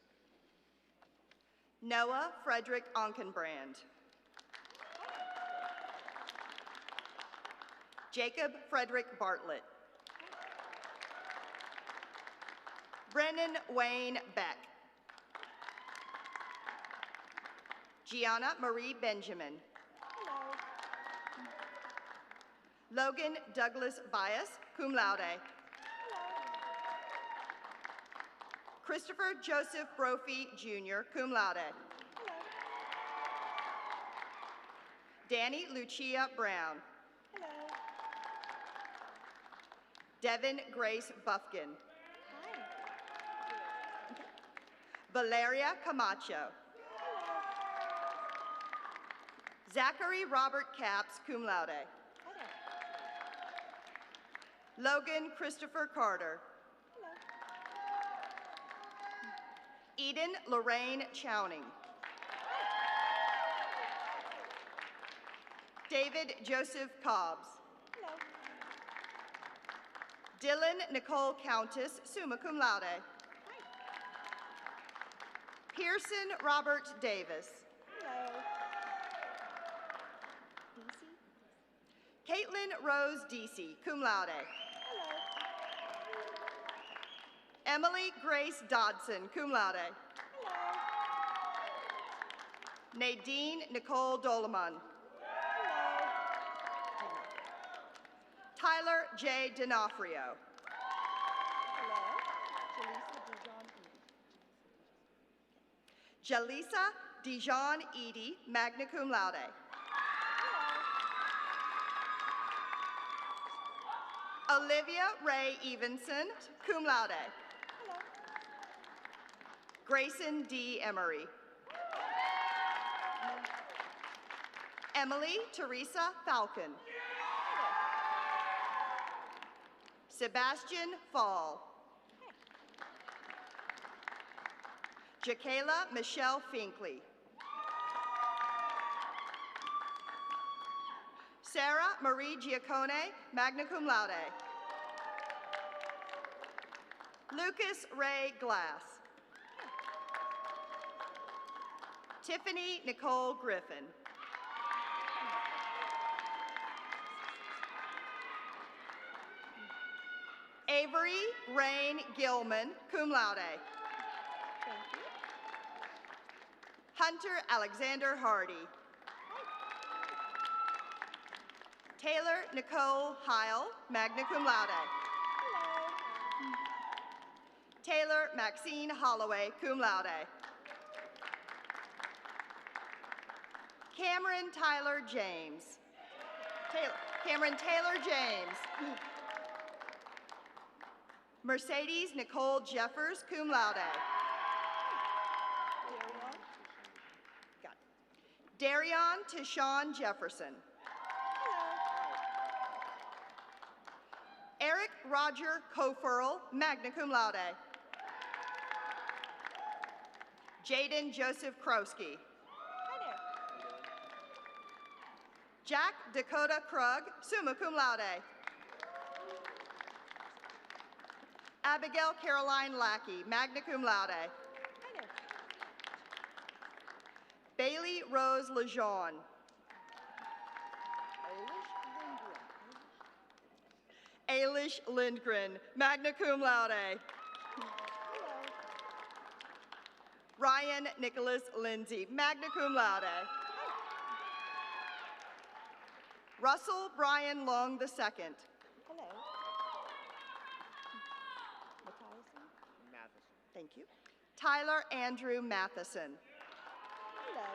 Noah Frederick Onkenbrand. Jacob Frederick Bartlett. Brennan Wayne Beck. Gianna Marie Benjamin. Hello. Logan Douglas Bias, cum laude. Hello. Christopher Joseph Brophy, Jr., cum laude. Hello. Danny Lucia Brown. Hello. Devin Grace Buffkin. Hi. Valeria Camacho. Zachary Robert Capps, cum laude. Hello. Logan Christopher Carter. Hello. Eden Lorraine Chowning. David Joseph Cobbs. Hello. Dylan Nicole Countess, summa cum laude. Hi. Pearson Robert Davis. Hello. Caitlin Rose Deasy, cum laude. Hello. Emily Grace Dodson, cum laude. Hello. Nadine Nicole Doloman. Hello. Tyler J. D'Onofrio. Hello. Jalisa Dijon Edie, magna cum laude. Olivia Ray Evenson, cum laude. Hello. Grayson D. Emery. Hello. Emily Teresa Falcon. Hello. Sebastian Fall. Jakayla Michelle Finkley. Sarah Marie Giacone, magna cum laude. Lucas Ray Glass. Tiffany Nicole Griffin. Avery Rain Gilman, cum laude. Thank you. Hunter Alexander Hardy. Taylor Nicole Heil, magna cum laude. Hello. Taylor Maxine Holloway, cum laude. Cameron Tyler James. Cameron Taylor James. Mercedes Nicole Jeffers, cum laude. Darion Tishon Jefferson. Eric Roger Conferral, magna cum laude. Jaden Joseph Krosky. Hi there. Jack Dakota Krug, summa cum laude. Abigail Caroline Lackey, magna cum laude. Hi there. Bailey Rose Lejeune. Ailish Lindgren, magna cum laude. Hello. Ryan Nicholas Lindsay, magna cum laude. Russell Brian Long II. Hello. Matheson. Thank you. Tyler Andrew Matheson. Hello.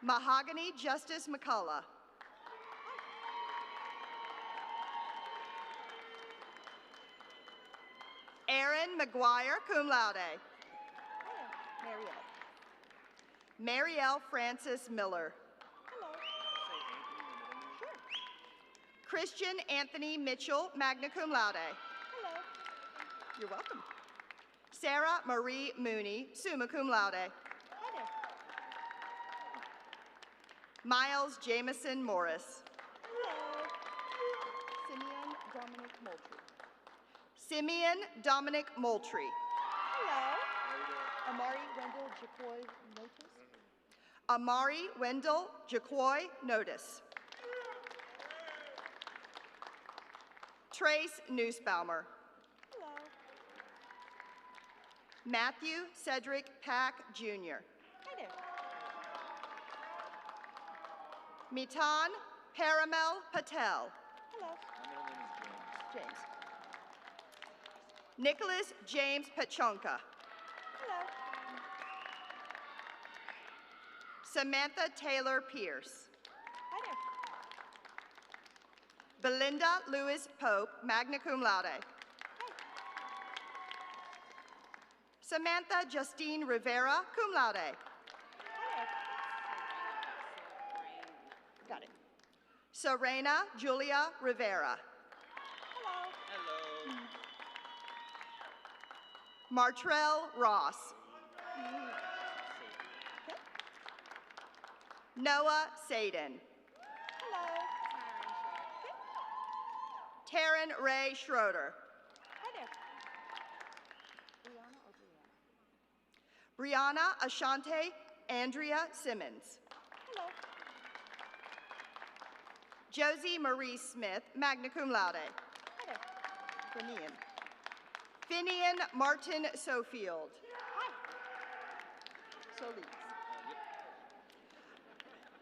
Mahogany Justice McCullough. Aaron McGuire, cum laude. Marielle. Marielle Francis Miller. Hello. Sure. Christian Anthony Mitchell, magna cum laude. Hello. You're welcome. Sarah Marie Mooney, summa cum laude. Hi there. Miles Jameson Morris. Hello. Simeon Dominic Moultrie. Simeon Dominic Moultrie. Hello. Amari Wendell Jacoy Notice. Amari Wendell Jacoy Notice. Trace Nussbaumer. Hello. Matthew Cedric Pack, Jr. Hi there. Mitan Paramel Patel. Hello. My name is James. James. Nicholas James Pachonka. Hello. Samantha Taylor Pierce. Hi there. Belinda Lewis Pope, magna cum laude. Hi. Samantha Justine Rivera, cum laude. Hi there. Got it. Serena Julia Rivera. Hello. Hello. Martrell Ross. Okay. Noah Sadin. Hello. Okay. Taryn Ray Schroeder. Hi there. Brianna or Brianna? Brianna Ashante Andrea Simmons. Hello. Josie Marie Smith, magna cum laude. Hi there. Finian. Finian Martin Sofield. Hi. Solis.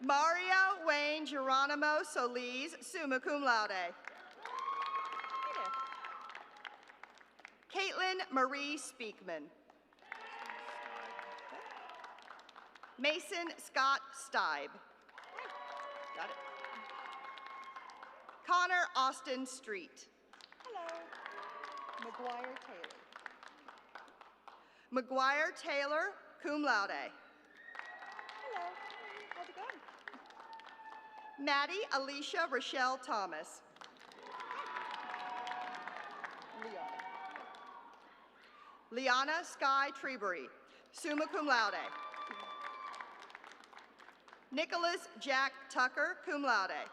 Mario Wayne Geronimo Solis, summa cum laude. Hi there. Caitlin Marie Speakman. Mason Scott Stibe. Hi. Got it. Connor Austin Street. Hello. McGuire Taylor. McGuire Taylor, cum laude. Hello. How's it going? Maddie Alicia Rochelle Thomas. Liana. Liana Sky Treebury, summa cum laude. Nicholas Jack Tucker, cum laude.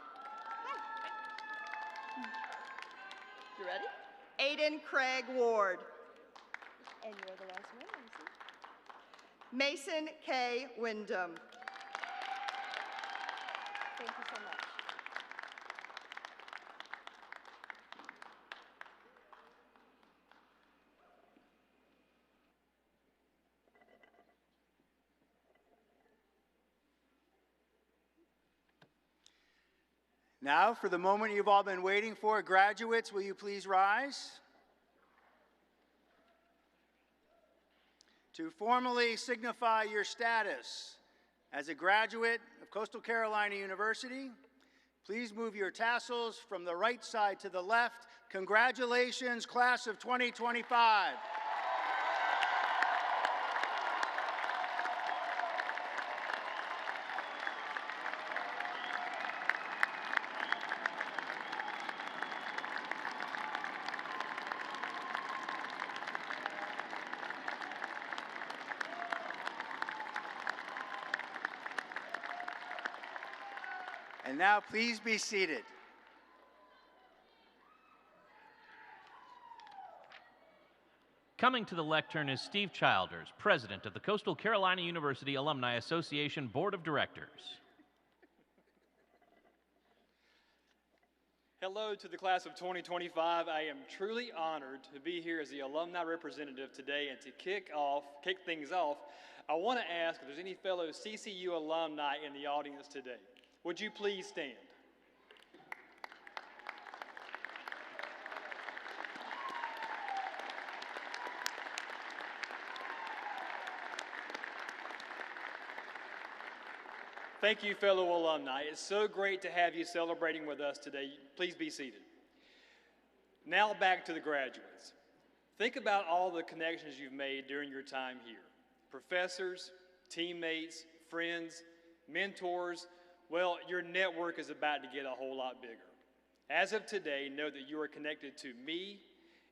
You ready? Aiden Craig Ward. And you're the last one, Mason K. Wyndham. Thank you so much. Now, for the moment you've all been waiting for, graduates, will you please rise? To formally signify your status as a graduate of Coastal Carolina University, please move your tassels from the right side to the left. Congratulations, class of 2025. And now, please be seated. Coming to the lectern is Steve Childers, President of the Coastal Carolina University Alumni Association Board of Directors. Hello to the class of 2025. I am truly honored to be here as the alumni representative today, and to kick things off, I want to ask if there's any fellow CCU alumni in the audience today. Would you please stand? Thank you, fellow alumni. It's so great to have you celebrating with us today. Please be seated. Now back to the graduates. Think about all the connections you've made during your time here. Professors, teammates, friends, mentors. Well, your network is about to get a whole lot bigger. As of today, know that you are connected to me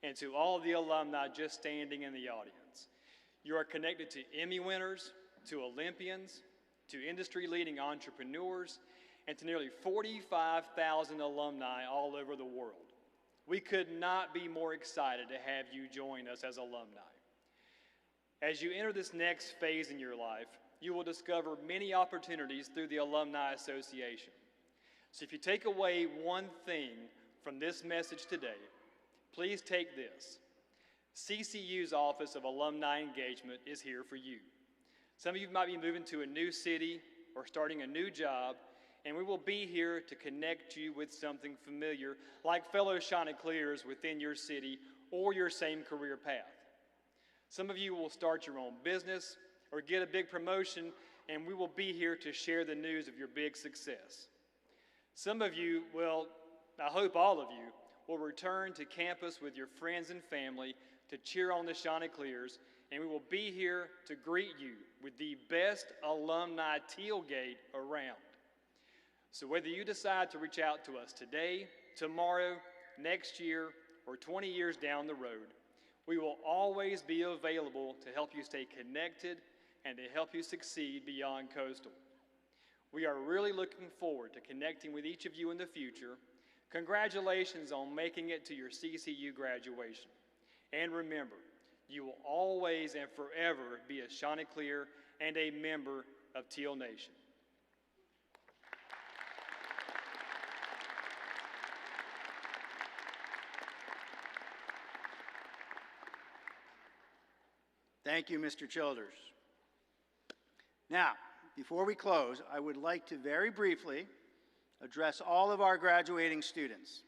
and to all the alumni just standing in the audience. You are connected to Emmy winners, to Olympians, to industry-leading entrepreneurs, and to nearly 45,000 alumni all over the world. We could not be more excited to have you join us as alumni. As you enter this next phase in your life, you will discover many opportunities through the Alumni Association. So if you take away one thing from this message today, please take this. CCU's Office of Alumni Engagement is here for you. Some of you might be moving to a new city or starting a new job, and we will be here to connect you with something familiar, like fellow Chanticleers within your city or your same career path. Some of you will start your own business or get a big promotion, and we will be here to share the news of your big success. Some of you, well, I hope all of you, will return to campus with your friends and family to cheer on the Chanticleers, and we will be here to greet you with the best alumni tailgate around. So whether you decide to reach out to us today, tomorrow, next year, or 20 years down the road, we will always be available to help you stay connected and to help you succeed beyond Coastal. We are really looking forward to connecting with each of you in the future. Congratulations on making it to your CCU graduation. And remember, you will always and forever be a Chanticleer and a member of Teal Nation. Thank you, Mr. Childers. Now, before we close, I would like to very briefly address all of our graduating students.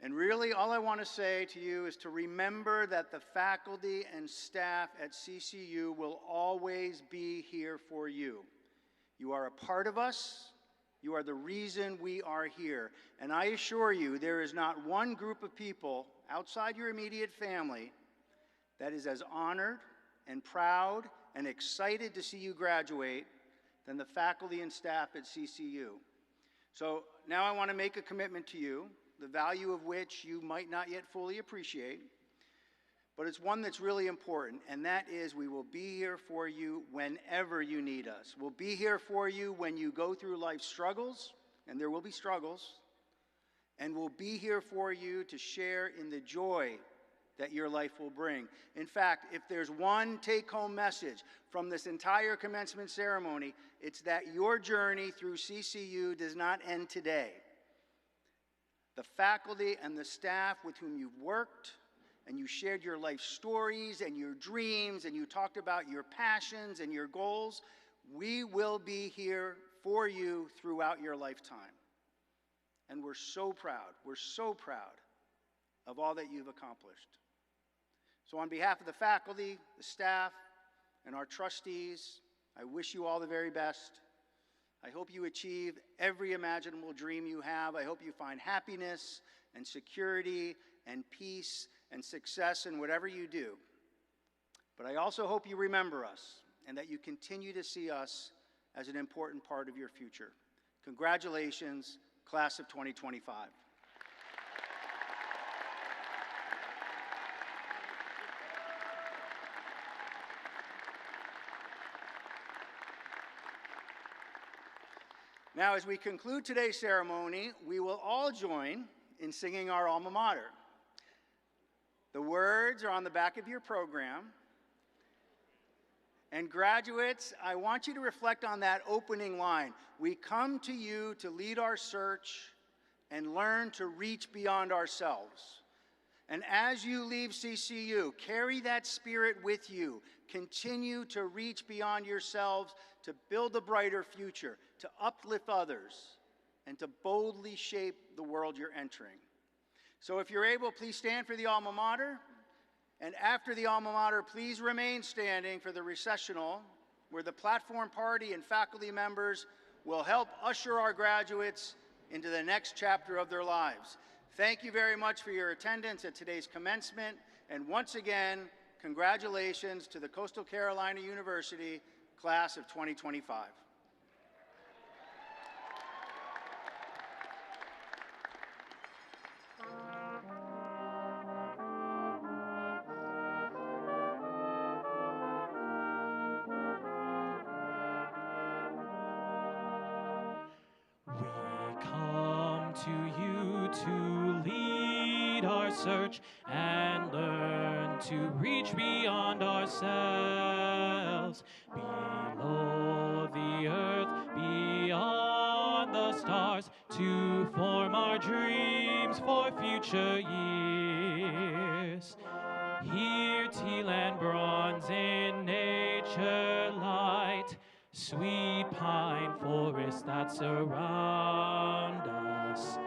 And really, all I want to say to you is to remember that the faculty and staff at CCU will always be here for you. You are a part of us. You are the reason we are here. And I assure you, there is not one group of people outside your immediate family that is as honored and proud and excited to see you graduate than the faculty and staff at CCU. So now I want to make a commitment to you, the value of which you might not yet fully appreciate, but it's one that's really important, and that is we will be here for you whenever you need us. We'll be here for you when you go through life's struggles, and there will be struggles, and we'll be here for you to share in the joy that your life will bring. In fact, if there's one take-home message from this entire commencement ceremony, it's that your journey through CCU does not end today. The faculty and the staff with whom you've worked, and you shared your life stories and your dreams, and you talked about your passions and your goals, we will be here for you throughout your lifetime. And we're so proud of all that you've accomplished. So on behalf of the faculty, the staff, and our trustees, I wish you all the very best. I hope you achieve every imaginable dream you have. I hope you find happiness and security and peace and success in whatever you do. But I also hope you remember us and that you continue to see us as an important part of your future. Congratulations, class of 2025. Now, as we conclude today's ceremony, we will all join in singing our alma mater. The words are on the back of your program. And graduates, I want you to reflect on that opening line. We come to you to lead our search and learn to reach beyond ourselves. And as you leave CCU, carry that spirit with you. Continue to reach beyond yourselves to build a brighter future, to uplift others, and to boldly shape the world you're entering. So if you're able, please stand for the alma mater. And after the alma mater, please remain standing for the recessional, where the platform party and faculty members will help usher our graduates into the next chapter of their lives. Thank you very much for your attendance at today's commencement. And once again, congratulations to the Coastal Carolina University class of 2025. To you to lead our search and learn to reach beyond ourselves, below the earth, beyond the stars, to form our dreams for future years. Here teal and bronze in nature light, sweet pine forests that surround us,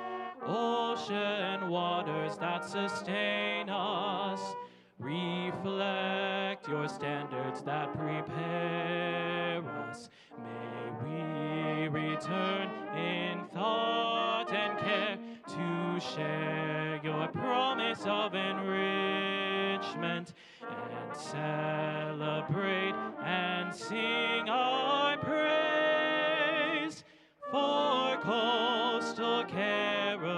ocean waters that sustain us, reflect your standards that prepare us. May we return in thought and care to share your promise of enrichment and celebrate and sing our praise for Coastal Carolina.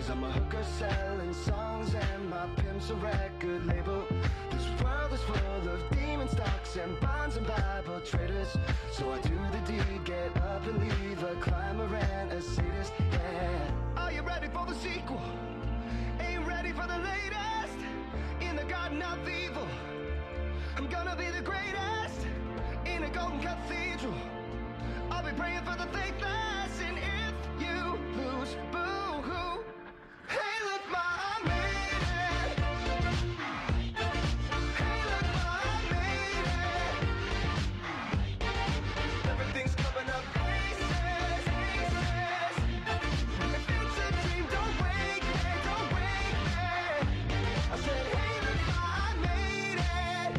'Cause I'm a hooker selling songs and my pimp's a record label. This world is full of demon stocks and bonds and Bible traders. So I do the deed, get up and leave a climber and a sadist, yeah. Are you ready for the sequel? Ain't ready for the latest? In the garden of evil, I'm gonna be the greatest. In a golden cathedral, I'll be praying for the faithless. And if you lose, boo-hoo. Hey, look, Ma, I made it. Hey, look, Ma, I made it. Everything's coming up places, places. If it's a dream, don't wake me, don't wake me. I said, hey, look, Ma, I made it.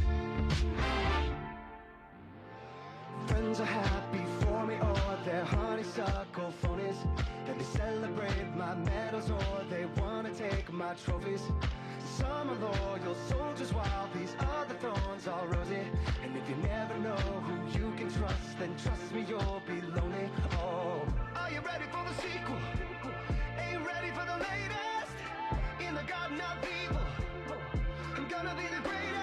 Friends are happy for me, or they're honeysuckle phonies. And they celebrate my medals, or they wanna take my trophies. Some are loyal soldiers, while these other thorns are rosy. And if you never know who you can trust, then trust me, you'll be lonely. Oh, are you ready for the sequel? Ain't ready for the latest? In the garden of evil, I'm gonna be the greatest.